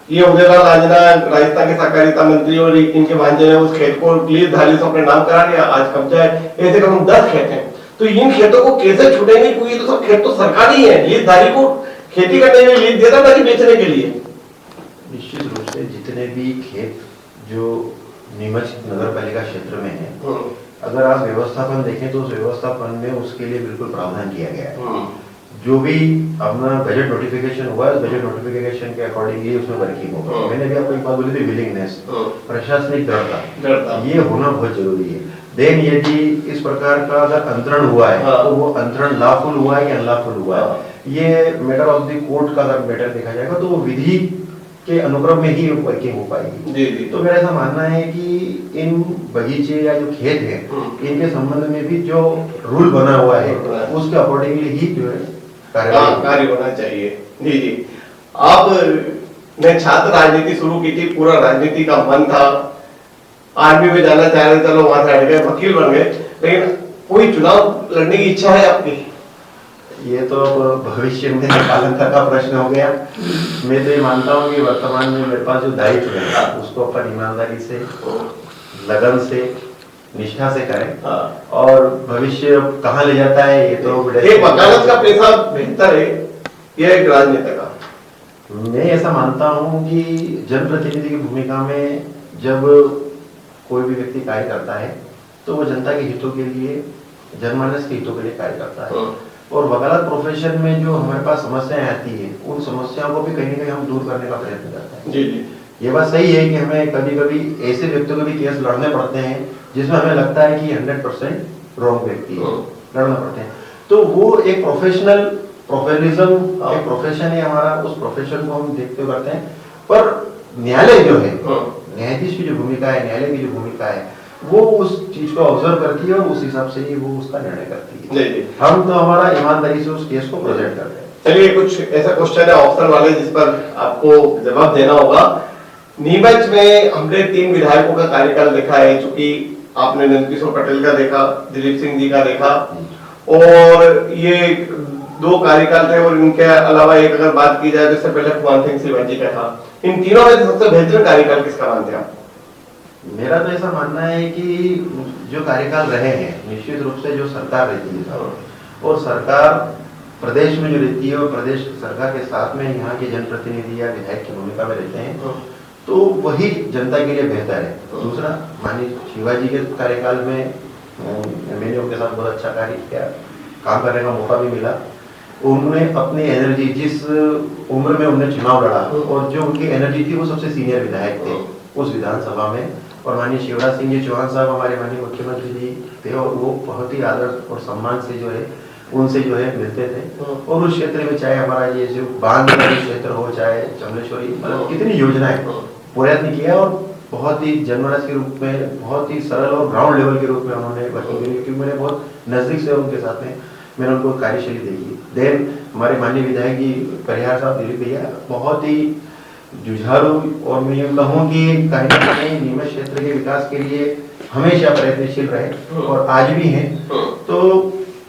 ये उदयलाल आंजना राजस्थान के सहकारिता मंत्री और इनके भांजे ने उस खेत को लीज धारी से अपने नाम करा लिया, आज कब्जा है। ऐसे कम 10 खेत हैं, तो इन खेतों को कैसे छूटेंगे, क्योंकि ये तो सब खेत तो सरकारी है, लीज धारी को खेती करने के लिए लीज देता था कि बेचने के लिए। निश्चित रूप से जितने भी खेत जो नीमच नगर पालिका क्षेत्र में है, अगर आप व्यवस्थापन देखें तो उस व्यवस्थापन में उसके लिए बिल्कुल प्रावधान किया गया है। जो भी अपना बजट नोटिफिकेशन हुआ है, बजट नोटिफिकेशन के अकॉर्डिंगली उसमें वर्किंग होगा। मैंने भी आपको एक बात बोली थी, विलिंगनेस, प्रशासनिक दृढ़ता, ये होना बहुत जरूरी है। देन यदि इस प्रकार का अगर अंतरण हुआ है तो वो अंतरण लॉफुल हुआ है या अनलॉफुल हुआ है, ये मैटर ऑफ द कोर्ट का अगर मैटर देखा जाएगा तो वो विधि के अनुक्रम में ही वर्किंग हो पाएगी। जी जी। तो मेरा ऐसा मानना है कि इन बगीचे या जो खेत है इनके संबंध में भी जो रूल बना हुआ है उसके अकॉर्डिंगली ही जो है कार्य होना चाहिए। जी जी। आपने छात्र राजनीति शुरू की थी, पूरा राजनीति का मन था, आर्मी में जाना चाह रहे, चलो वहां से हट गए, वकील बन गए, लेकिन कोई चुनाव लड़ने की इच्छा है आपकी? ये तो अब भविष्य में कालंतर का प्रश्न हो गया। मैं तो ये मानता हूँ कि वर्तमान में मेरे पास जो दायित्व है उसको अपन ईमानदारी से, लगन से, निष्ठा से करें। और भविष्य कहाँ ले जाता है ये तो एक वकालत का पेशा बेहतर है या एक राजनेता का? मैं ऐसा मानता हूँ कि जनप्रतिनिधि की भूमिका में जब कोई भी व्यक्ति कार्य करता है तो वो जनता के हितों के लिए, जनमानस के हितों के लिए कार्य करता है। और वकालत प्रोफेशन में जो हमारे पास समस्याएं आती है उन समस्याओं को भी कहीं ना कहीं हम दूर करने का प्रयत्न करते हैं। जी जी, ये बात सही है कि हमें कभी कभी ऐसे व्यक्तियों के भी केस लड़ने पड़ते हैं जिसमें हमें लगता है कि 100% रॉन्ग व्यक्ति है, लड़ना पड़ते हैं। तो वो एक प्रोफेशनलिज्म एक प्रोफेशन है हमारा, उस प्रोफेशन को हम देखते हुए करते हैं। पर न्यायालय जो है, न्यायाधीश की जो भूमिका है, न्यायालय की जो भूमिका है, वो उस चीज को ऑब्जर्व करती है और उस हिसाब से ही वो उसका निर्णय करती है। हम तो हमारा ईमानदारी से उस केस को प्रेजेंट करते हैं। चलिए, कुछ ऐसा क्वेश्चन है ऑप्शन वाले जिस पर आपको जवाब देना होगा। नीमच में हमने 3 विधायकों का कार्यकाल देखा है, चूंकि आपने नंदकिशोर पटेल का देखा, दिलीप सिंह जी का देखा, और ये 2 कार्यकाल थे। और इनके अलावा एक अगर बात की जाए तो इससे पहले कुमार सिंह शिवाजी का था। इन तीनों में सबसे बेहतरीन कार्यकाल किसका मानते हैं आप? मेरा तो ऐसा मानना है कि जो कार्यकाल रहे हैं, निश्चित रूप से जो सरकार रहती है और सरकार प्रदेश में जो रहती है और प्रदेश सरकार के साथ में यहाँ के जनप्रतिनिधि या विधायक की भूमिका में रहते हैं, तो वही जनता के लिए बेहतर है। दूसरा, माननीय शिवाजी के कार्यकाल में मैंने उनके साथ बहुत अच्छा कार्य किया, काम करने का मौका भी मिला। उन्होंने अपनी एनर्जी, जिस उम्र में उन्होंने चुनाव लड़ा और जो उनकी एनर्जी थी, वो सबसे सीनियर विधायक थे उस विधानसभा में। और माननीय शिवराज सिंह जी चौहान साहब हमारे माननीय मुख्यमंत्री जी थे और वो बहुत ही आदर और सम्मान से जो है उनसे जो है मिलते थे। और उस क्षेत्र में चाहे हमारा ये जो बांध का क्षेत्र हो, चाहे चमलेश्वरी, मतलब कितनी योजनाएं प्रयत्न किया और बहुत ही जनमानस के रूप में, बहुत ही सरल और ग्राउंड लेवल के रूप में उन्होंने वर्किंग करी, क्योंकि मैंने बहुत नजदीक से उनके साथ में मैंने उनको कार्यशैली देखी। देन हमारे माननीय विधायक जी परिहार साहब, दिलीप भैया, बहुत ही जुझारू और मैं ये कहूँ कि कहीं ना कहीं नीमच क्षेत्र के विकास के लिए हमेशा प्रयत्नशील रहे और आज भी हैं। तो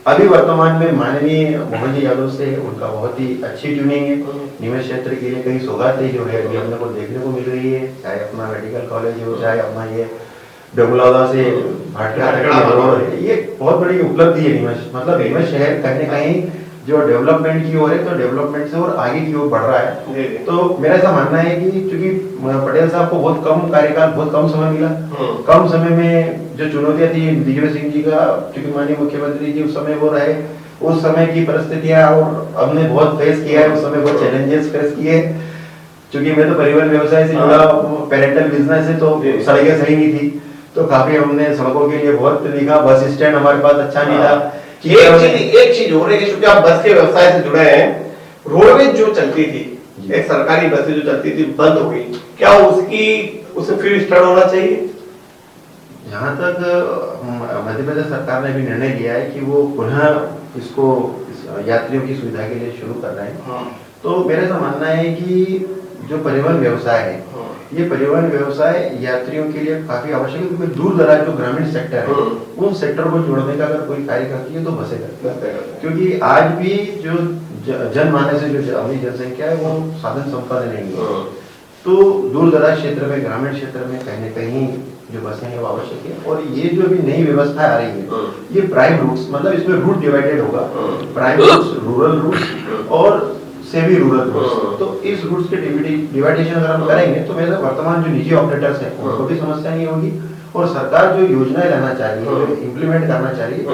अभी वर्तमान में माननीय मोहन जी यादव से उनका बहुत ही अच्छी ट्यूनिंग है। नीमच क्षेत्र के लिए कई सौगातें जो है अभी हमने को देखने को मिल रही है, चाहे अपना मेडिकल कॉलेज हो, चाहे अपना ये बेमुलादा से भाटिया तक, ये बहुत बड़ी उपलब्धि है नीमच। मतलब नीमच शहर कहीं ना कहीं जो डेवलपमेंट की ओर है, तो डेवलपमेंट से और आगे की ओर बढ़ रहा है। तो मेरा ऐसा मानना है कि क्योंकि पटेल साहब को बहुत कम कार्यकाल, बहुत कम समय मिला, कम समय में जो चुनौतियां थी दिग्विजय सिंह जी का, क्योंकि माननीय मुख्यमंत्री जी उस समय वो रहे, उस समय की परिस्थितियां और हमने बहुत फेस किया है, उस समय बहुत चैलेंजेस फेस किए। क्योंकि मैं तो परिवहन व्यवसाय से जुड़ा, पेरेंटल बिजनेस है, तो सड़कें सही नहीं थी, तो काफी हमने सड़कों के लिए बहुत लिखा। बस स्टैंड हमारे पास अच्छा नहीं था। एक चीज हो रही है, क्योंकि आप बस के व्यवसाय से जुड़े हैं, रोडवेज जो चलती थी, एक सरकारी बसें जो चलती थी, बंद हो गई, क्या उसे फिर स्टार्ट होना चाहिए? यहाँ तक मध्य प्रदेश सरकार ने भी निर्णय लिया है कि वो पुनः इसको यात्रियों की सुविधा के लिए शुरू कर रहे हैं। तो मेरा ऐसा मानना है कि जो परिवहन व्यवसाय है, ये परिवहन व्यवसाय यात्रियों के लिए काफी आवश्यक है, क्योंकि दूर दराज जो ग्रामीण सेक्टर है, उन सेक्टर को जोड़ने का अगर कोई कार्य करती है तो बसें करती है। क्योंकि आज भी जो जनमानस है, जो अमीर जनसंख्या है, वो साधन संपन्न नहीं है। तो दूर दराज क्षेत्र में, ग्रामीण क्षेत्र में कहीं न कहीं जो बसें हैं वो आवश्यक है। और ये जो भी नई व्यवस्था आ रही है, ये प्राइम रूट्स, मतलब इसमें रूट डिवाइडेड होगा, प्राइम रूट्स, रूरल रूट्स और सेमी रूरल रूट्स। तो इस रूट्स के डिवाइडेशन अगर हम करेंगे तो मेरे वर्तमान जो निजी ऑपरेटर्स हैं उनको भी समस्या नहीं होगी, और सरकार जो योजनाएं लाना चाह रही है, जो इम्प्लीमेंट करना चाह रही है,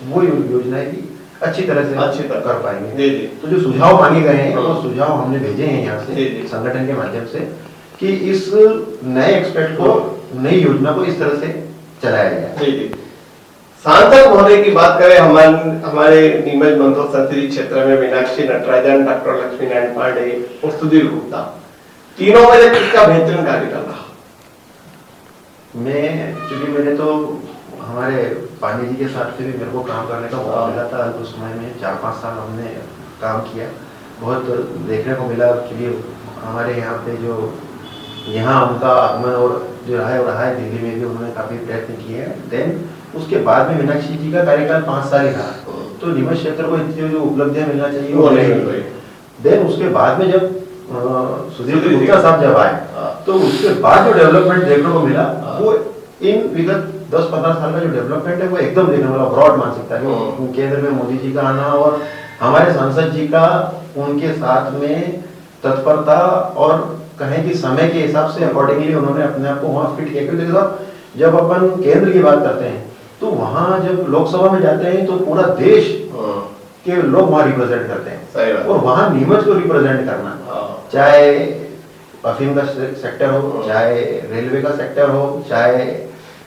वो योजनाएं भी अच्छी तरह से कर पाएंगे। तो जो सुझाव मांगे गए हैं, वो सुझाव हमने भेजे हैं यहाँ से संगठन के माध्यम से, कि इस नए एक्सपेक्ट को, नई योजना को इस तरह से चलाया जाए। सांसद महोदय की बात करें, हमारे नीमच मंदसौर संसदीय क्षेत्र में मीनाक्षी नटराजन, डॉक्टर लक्ष्मी नारायण पांडे और सुधीर गुप्ता, तीनों में से किसका बेहतरीन कार्यकाल रहा? क्योंकि मैंने तो हमारे पांडे जी के साथ से भी मेरे को काम करने का मौका मिला था। उस समय में 4-5 साल हमने काम किया, बहुत देखने को मिला। क्योंकि हमारे यहाँ पे जो यहाँ उनका आगमन और जो रहा है दिल्ली में भी उन्होंने काफी प्रयत्न किए हैं। देन उसके बाद में मीनाक्षी जी का कार्यकाल 5 साल ही रहा, तो नीमच क्षेत्र को इतनी जो उपलब्धियां मिलना चाहिए वो नहीं मिल रही। देन उसके बाद में जब सुधीर गुप्ता साहब जब आए, तो उसके बाद जो डेवलपमेंट देखने को मिला वो इन विगत 10-15 साल का जो डेवलपमेंट है वो एकदम देखने वाला ब्रॉड मानसिकता है। केंद्र में मोदी जी का आना और हमारे सांसद जी का उनके साथ में तत्परता और कहें कि समय के हिसाब से अकॉर्डिंगली उन्होंने अपने आप को वहां फिट किया। क्योंकि साहब जब अपन केंद्र की बात करते हैं तो वहां जब लोकसभा में जाते हैं तो पूरा देश के लोग वहां रिप्रेजेंट करते हैं, और वहां नीमच को रिप्रेजेंट करना, चाहे अफीम का सेक्टर हो, चाहे रेलवे का सेक्टर हो, चाहे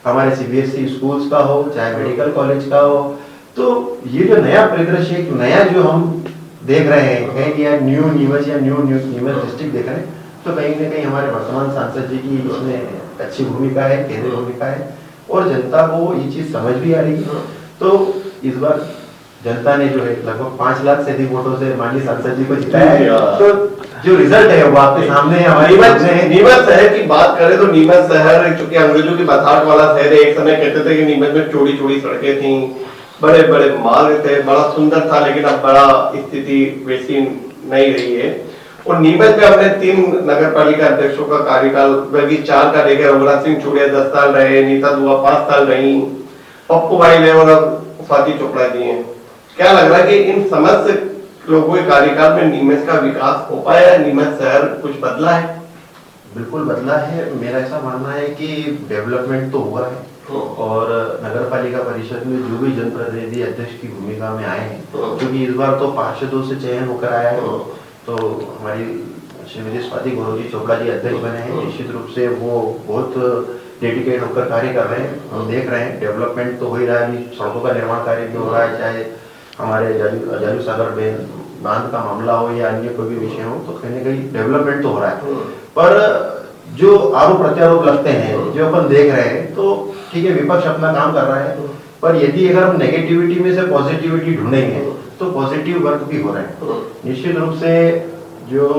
हमारे सीबीएसई स्कूल्स का हो, चाहे मेडिकल कॉलेज का हो, तो ये जो नया परिदृश्य, एक नया जो हम देख रहे हैं, कहीं कि न्यू नीमच या न्यू नीमच डिस्ट्रिक्ट देख रहे हैं, तो कहीं ना कहीं हमारे वर्तमान सांसद जी की इसमें अच्छी भूमिका है, केंद्रीय भूमिका है, और जनता को ये चीज समझ भी आ रही है। तो इस बार जनता ने जो है लगभग 5 लाख से अधिक वोटों से माननीय सांसद जी को जिताया है। तो जो रिजल्ट है वो आपके सामने है। हमारी नीमच शहर की बात करें तो नीमच शहर चूंकि अंग्रेजों की बसाहट वाला शहर है, एक समय कहते थे कि नीमच में चौड़ी चौड़ी सड़कें थी, बड़े बड़े मार्ग थे, बड़ा सुंदर था, लेकिन अब बड़ा स्थिति वैसी नहीं रही है। और नीमच में हमने 3 नगर पालिका अध्यक्षों का कार्यकाल, बल्कि 4 का देखे, रघुनाथ सिंह चूड़िया 10 साल रहे, नीता दुआ 5 साल रही, पप्पू भाई ने और स्वाति चोपड़ा जी हैं। क्या लग रहा है कि इन समस्त लोगों के कार्यकाल में नीमच का विकास हो पाया, नीमच शहर कुछ बदला है? बिल्कुल बदला है। मेरा ऐसा मानना है कि डेवलपमेंट तो हुआ है, और नगर पालिका परिषद में जो भी जनप्रतिनिधि अध्यक्ष की भूमिका में आए हैं, क्योंकि इस बार तो पार्षदों से चयन होकर आया है, तो हमारी श्रीमती स्वाति गौरव चोपड़ा जी अध्यक्ष बने हैं। निश्चित रूप से वो बहुत डेडिकेट होकर कार्य कर रहे हैं। हम देख रहे हैं डेवलपमेंट तो हो ही रहा है, सड़कों का निर्माण कार्य भी हो रहा है, चाहे हमारे अजालू सागर बांध का मामला हो या अन्य कोई भी विषय हो, तो कहीं ना कहीं डेवलपमेंट तो हो रहा है। पर जो आरोप प्रत्यारोप लगते हैं, जो अपन देख रहे हैं, तो ठीक है, विपक्ष अपना काम कर रहा है, पर यदि अगर हम नेगेटिविटी में से पॉजिटिविटी ढूंढेंगे तो पॉजिटिव वर्क भी हो रहा है। निश्चित रूप से जो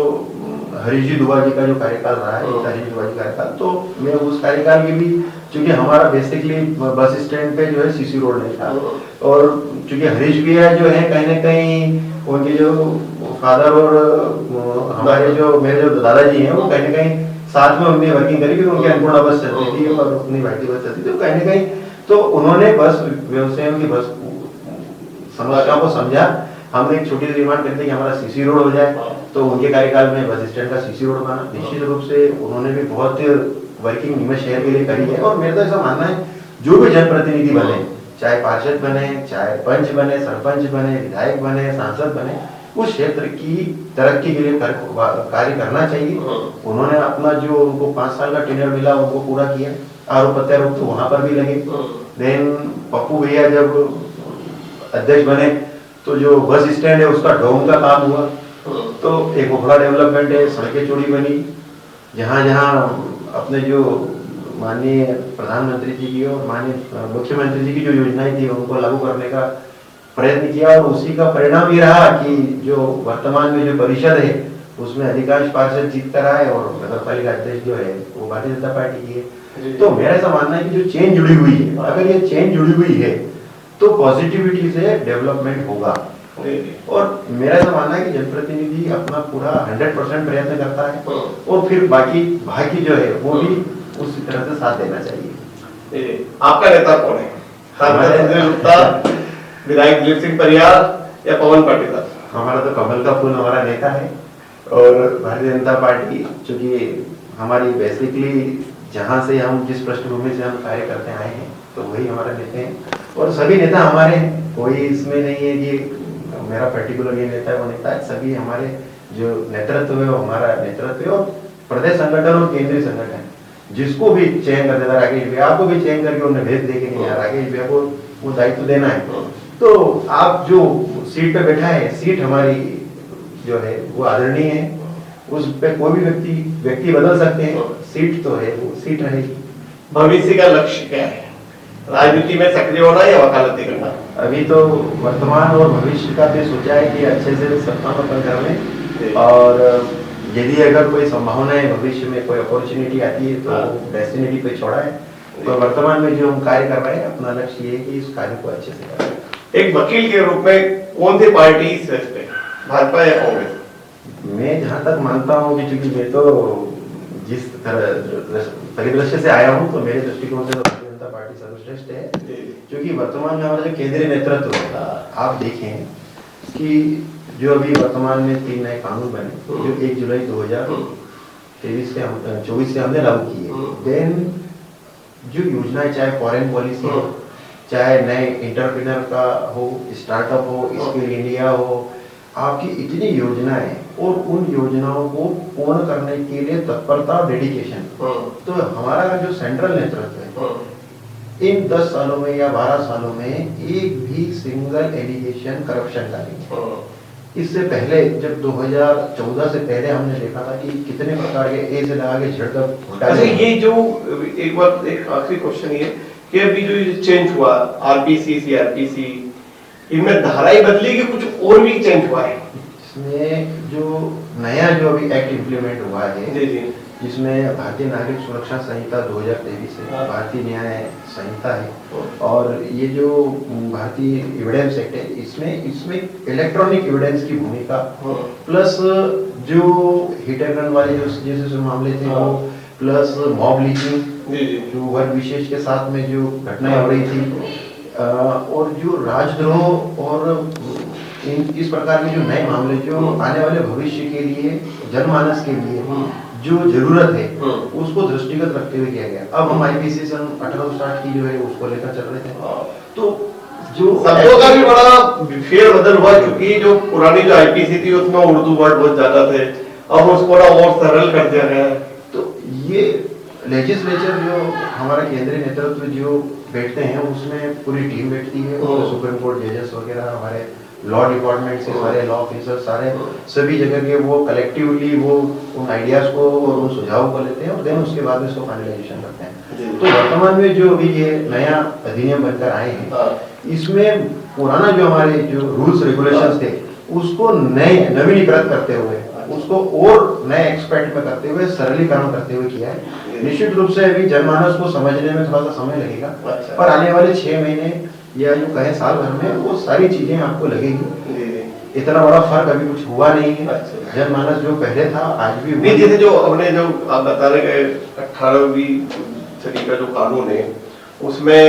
हरीश जी दुआ जी का जो कार्यकाल रहा है, हरीश दुआ जी कार्यकाल, तो मैं उस कार्यकाल की भी, चूंकि हमारा बेसिकली बस स्टैंड पे जो है सीसी रोड नहीं था, और चूंकि हरीश भैया जो है कहीं ना कहीं उनके जो फादर और हमारे जो मेरे जो दादाजी हैं, वो कहीं ना कहीं साथ में उनने वर्किंग करी, क्योंकि उनकी अन्नपूर्णा बस चलती थी और अपनी भारतीय बस चलती थी, तो कहीं ना कहीं तो उन्होंने बस व्यवसायों की बस समस्या को समझा। हमने एक छोटी सी डिमांड करते हैं कि हमारा सीसी रोड हो जाए, तो उनके कार्यकाल में बस स्टैंड का सीसी रोड बना। निश्चित रूप से उन्होंने भी बहुत वर्किंग नीमच शहर के लिए करी है, और मेरा तो ऐसा मानना है जो भी जनप्रतिनिधि बने, चाहे पार्षद बने, चाहे पंच बने, सरपंच बने, विधायक बने, सांसद बने, उस क्षेत्र की तरक्की के लिए कार्य करना चाहिए। उन्होंने अपना जो उनको 5 साल का टेन्योर मिला उनको पूरा किया, आरोप प्रत्यारोप तो वहां पर भी लगे। देन पप्पू भैया जब अध्यक्ष बने तो जो बस स्टैंड है उसका डोम का काम हुआ, तो एक बड़ा डेवलपमेंट है, सड़कें चौड़ी बनी, जहां जहां अपने जो माननीय प्रधानमंत्री जी की और माननीय मुख्यमंत्री जी की जो योजनाएं थी उनको लागू करने का प्रयत्न किया, और उसी का परिणाम ये रहा कि जो वर्तमान में जो परिषद है उसमें अधिकांश पार्षद जीत कर आए, और नगर पालिका अध्यक्ष जो है वो भारतीय जनता पार्टी की है। तो मेरा ऐसा मानना है कि जो चेंज जुड़ी हुई है, अगर ये चेंज जुड़ी हुई है तो पॉजिटिविटी से डेवलपमेंट होगा। और मेरा ऐसा मानना है कि जनप्रतिनिधि अपना पूरा 100% प्रयत्न करता है, और फिर बाकी जो है वो भी उसी तरह से साथ देना चाहिए। आपका नेता कौन है? विधायक दिलीप सिंह परियार या पवन पाटीदार? हमारा तो कमल का फूल हमारा नेता है, और भारतीय जनता पार्टी चूंकि हमारी बेसिकली जहां से हम जिस पृष्ठभूमि से हम कार्य करते आए हैं तो वही हमारे नेता हैं, और सभी नेता हमारे हैं। कोई इसमें नहीं है कि मेरा पर्टिकुलर ये नेता है वो नेता है, सभी हमारे जो नेतृत्व है वो हमारा नेतृत्व है, और प्रदेश संगठन और केंद्रीय संगठन जिसको भी चयन कर देता, राकेश भैया को भी चयन करके उन्हें भेज देके नहीं आया, राकेश भैया को वो दायित्व देना है। तो आप जो सीट पे बैठा है, सीट हमारी जो है वो आदरणीय है, उस पे कोई भी व्यक्ति बदल सकते हैं, सीट तो है वो सीट रहेगी। भविष्य का लक्ष्य क्या है? राजनीति में सक्रिय होना या वकालती करना? अभी तो वर्तमान और भविष्य का भी सोचा है कि अच्छे से सत्ता में कर लें, और यदि अगर कोई संभावना है भविष्य में कोई अपॉर्चुनिटी आती है तो डेस्टिनी पे छोड़ा है, और वर्तमान में जो हम कार्य कर रहे हैं, अपना लक्ष्य ये है कि इस कार्य को अच्छे से करें। एक वकील के रूप में कौन सी पार्टी श्रेष्ठ है, भाजपा या कांग्रेस? मैं जहाँ तक मानता हूँ कि चूंकि मैं तो जिस तरह परिदृश्य से आया हूँ, तो मेरे दृष्टिकोण से भारतीय जनता पार्टी सर्वश्रेष्ठ है। क्योंकि वर्तमान में हमारा जो केंद्रीय नेतृत्व है, आप देखें कि जो अभी वर्तमान में 3 नए कानून बने जो 1 जुलाई 2024 से हमने लागू किए। देन जो योजनाएं, चाहे फॉरेन पॉलिसी हो, चाहे नए एंटरप्रेन्योर का हो, स्टार्टअप हो, स्किल इंडिया हो, आपकी इतनी योजनाएं और उन योजनाओं को पूर्ण करने के लिए तत्परता और डेडिकेशन, तो हमारा जो सेंट्रल नेतृत्व है इन 10 सालों में या 12 सालों में एक भी सिंगल एलिगेशन करप्शन का नहीं। इससे पहले जब 2014 से पहले हमने देखा था कि कितने प्रकार के ए से लगा के झड़प घोटाले। ये जो एक बात, एक आखिरी क्वेश्चन ये कि अभी जो चेंज हुआ आरपीसी, सीआरपीसी, इनमें धाराएं बदली कि कुछ और भी चेंज हुआ है? इसमें जो नया जो अभी एक्ट इम्प्लीमेंट हुआ है, जी जी, जिसमें भारतीय नागरिक सुरक्षा संहिता 2023 है, भारतीय न्याय संहिता है, और ये जो भारतीय एविडेंस एक्ट है, इसमें इलेक्ट्रॉनिक एविडेंस की भूमिका, प्लस जो हिट एंड रन वाले जो जैसे मामले थे वो, प्लस मॉब लिंचिंग जो वर्ग विशेष के साथ में जो घटनाएं हो रही थी, और जो राजद्रोह और इस प्रकार के जो नए मामले जो आने वाले भविष्य के लिए, जनमानस के लिए जो जरूरत है उसको दृष्टिगत रखते हुए किया गया। अब हम आईपीसी सन 1860 की जो है उसको लेकर चल रहे थे, तो जो शब्दों का भी बड़ा फेर बदल हुआ, क्योंकि जो पुरानी जो आईपीसी थी उसमें उर्दू वर्ड बहुत ज्यादा थे, अब उसको और सरल कर दिया गया है। तो ये लेजिस्लेचर जो हमारा केंद्रीय नेतृत्व जो बैठते हैं उसमें पूरी टीम बैठती है, सुप्रीम कोर्ट जजेस वगैरह, हमारे लॉ डिपार्टमेंट से सारे लॉ ऑफिसर, सारे सभी जगह के वो कलेक्टिवली वो उन आइडियाज को और उन सुझावों को लेते हैं और देन उसके बाद इसको फाइनलाइजेशन करते हैं। तो वर्तमान में जो अभी ये नया अधिनियम बनकर आए हैं, इसमें पुराना जो हमारे जो रूल्स रेगुलेशंस थे उसको नवीनीकृत करते हुए, उसको और नए एक्सपेक्ट में करते हुए, सरलीकरण करते हुए किया है। निश्चित रूप से अभी जनमानस को समझने में थोड़ा सा समय लगेगा, पर आने वाले 6 महीने या जो कहें साल भर में वो सारी चीजें आपको लगेगी। इतना बड़ा फर्क अभी कुछ हुआ नहीं है। जनमानस जो पहले था आज भी नहीं, जैसे जो हमने जो आप बता रहे हैं 18वीं सदी का जो कानून है उसमें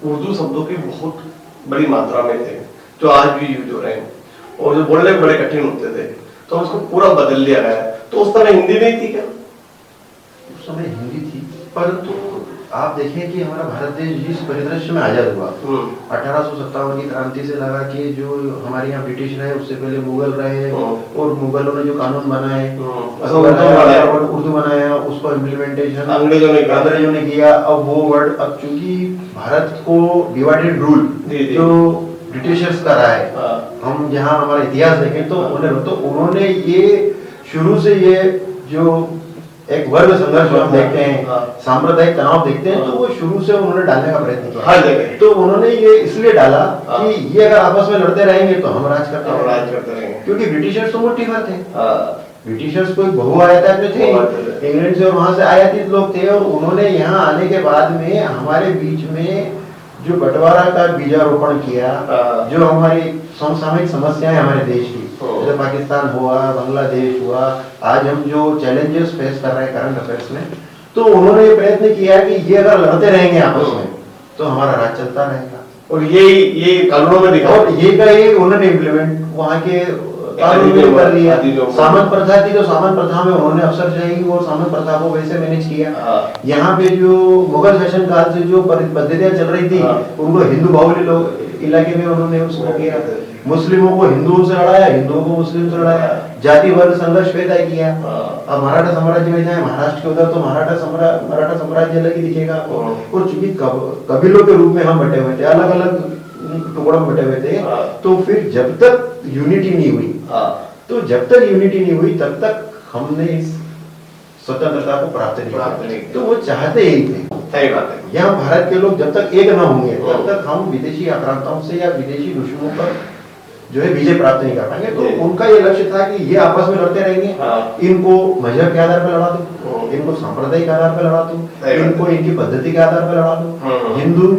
उर्दू शब्दों की बहुत बड़ी मात्रा में थे जो आज भी यूज हो रहे हैं, और जो बोलने में बड़े कठिन होते थे, तो उसको पूरा बदल दिया गया है। तो उस समय हिंदी नहीं थी क्या? उस समय हिंदी थी, परंतु आप देखें कि हमारा भारत देश जिस परिदृश्य में आजाद हुआ 1857 की क्रांति से लगा के जो हमारे यहाँ ब्रिटिश रहे, उससे पहले मुगल रहे, और मुगलों ने जो कानून बनाए, उर्दू बनाया, उसको इम्प्लीमेंटेशन अंग्रेजों ने किया। अब वो वर्ड, अब चूंकि भारत को डिवाइडेड रूल जो ब्रिटिशर्स का रहा है, हम जहाँ हमारा इतिहास देखें तो उन्होंने ये शुरू से ये जो एक वर्ग संघर्ष हम देखते हैं, सांप्रदायिक तनाव देखते हैं, तो वो शुरू से उन्होंने डालने का प्रयत्न किया हर जगह। तो उन्होंने ये इसलिए डाला कि ये अगर आपस में लड़ते रहेंगे तो हम राज करते रहेंगे, क्योंकि ब्रिटिशर्स तो मोटी बात है, ब्रिटिशर्स कोई बहुआयात में थे, इंग्लैंड से और वहां से आयातित लोग थे, और उन्होंने यहाँ आने के बाद में हमारे बीच में जो बंटवारा का बीजारोपण किया, जो हमारी समसामयिक समस्याएं हमारे देश की, जैसे पाकिस्तान हुआ, बांग्लादेश हुआ, आज हम जो चैलेंजेस फेस कर रहे हैं करंट अफेयर्स में, तो उन्होंने ये प्रयत्न किया कि ये अगर लड़ते रहेंगे आपस में तो हमारा राज चलता रहेगा, और ये कानूनों में दिखा, और ये उन्होंने इम्प्लीमेंट वहाँ के कानून में कर लिया। सामंत प्रथा थी तो सामंत प्रथा में उन्होंने अफसरशाही और सामंत प्रथा को वैसे मैनेज किया। यहाँ पे जो मुगल शासन काल से जो पद्धतियां चल रही थी उनको हिंदू बाहुल्य इलाके में उन्होंने उसको किया, मुस्लिमों को हिंदुओं से लड़ाया, हिंदुओं को मुस्लिम से लड़ाया, जाति वर्ग संघर्ष पैदा किया। अब मराठा साम्राज्य में जाए महाराष्ट्र के उधर तो मराठा साम्राज्य अलग ही दिखेगा, और चूंकि कबीलों के रूप में हम बटे हुए थे, अलग अलग टुकड़ों में बटे हुए थे, तो फिर जब तक यूनिटी नहीं हुई, तो जब तक यूनिटी नहीं हुई तब तक हमने इस स्वतंत्रता को प्राप्त नहीं किया। तो वो चाहते ही थे, सही बात है, यहाँ भारत के लोग जब तक एक न होंगे तब तक हम विदेशी आक्रांताओं से या विदेशी दुश्मनों पर जो है विजय प्राप्त नहीं कर पाएंगे। तो उनका ये लक्ष्य था कि ये आपस में लड़ते रहेंगे, इनको मजहब के आधार पर लड़ा दो, इनको सांप्रदायिक आधार पर लड़ा दो, इनको इनकी पद्धति के आधार पर लड़ा दो, हिंदू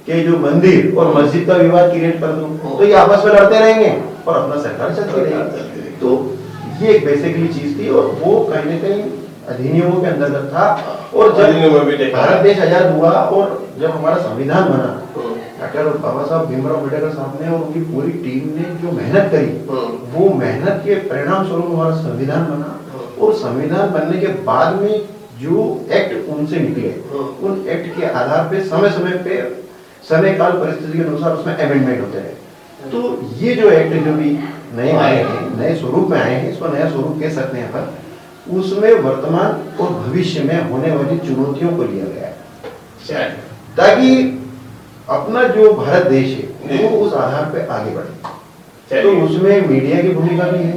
के जो मंदिर और मस्जिद का विवाद क्रिएट कर दो, तो ये आपस में लड़ते रहेंगे और अपना सरकार चलती रहेगी। तो ये एक बेसिकली चीज थी और वो कहीं ना कहीं अधिनियमों के अंतर्गत था। और जब भारत देश आजाद हुआ और जब हमारा संविधान बना, डॉक्टर बाबा साहब भीमराव अम्बेडकर साहब ने और उनकी पूरी टीम ने जो मेहनत करी, वो मेहनत के परिणाम स्वरूप हमारा संविधान बना। और संविधान बनने के बाद में जो एक्ट उनसे निकले, उन एक्ट के आधार पे समय समय पे समय काल परिस्थिति के अनुसार उसमें अमेंडमेंट होते रहे। तो ये जो एक्ट जो भी नए आए हैं, नए स्वरूप में आए हैं, इसको नया स्वरूप कह सकते हैं अपन, उसमें वर्तमान और भविष्य में होने वाली चुनौतियों को लिया गया है, ताकि अपना जो भारत देश है वो उस आधार पे आगे बढ़े। तो उसमें मीडिया की भूमिका भी है,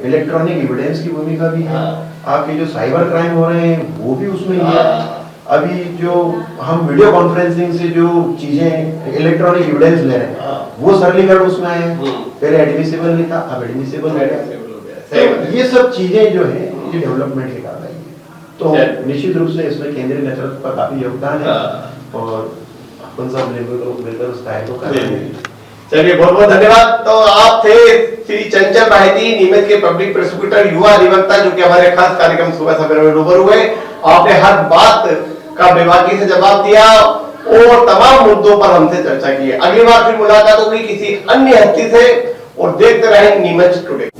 इलेक्ट्रॉनिक एविडेंस की भूमिका भी है, आपके जो साइबर क्राइम हो रहे हैं वो भी उसमें ही है। अभी जो हम वीडियो कॉन्फ्रेंसिंग से जो चीजें इलेक्ट्रॉनिक एविडेंस ले रहे हैं वो सरलीकरण उसमें आए हैं। पहले एडमिसिबल नहीं था, अब एडमिसिबल हो गया। तो ये सब चीजें जो है ये डेवलपमेंट के कारण आई है। तो निश्चित रूप से इसमें केंद्रीय नेतृत्व का काफी योगदान है और अपन सब मिलकर उस कार्य को कर रहे हैं। चलिए बहुत बहुत धन्यवाद। तो आप थे श्री चंचल बाहेती, नीमच के पब्लिक प्रोसिक्यूटर, युवा अधिवक्ता, जो कि हमारे खास कार्यक्रम सुबह सवेरे में रूबरू हुए। आपने हर बात का बेबाकी से जवाब दिया और तमाम मुद्दों पर हमसे चर्चा की है। अगली बार फिर मुलाकात होगी किसी अन्य हस्ती से और देखते रहें नीमच टुडे।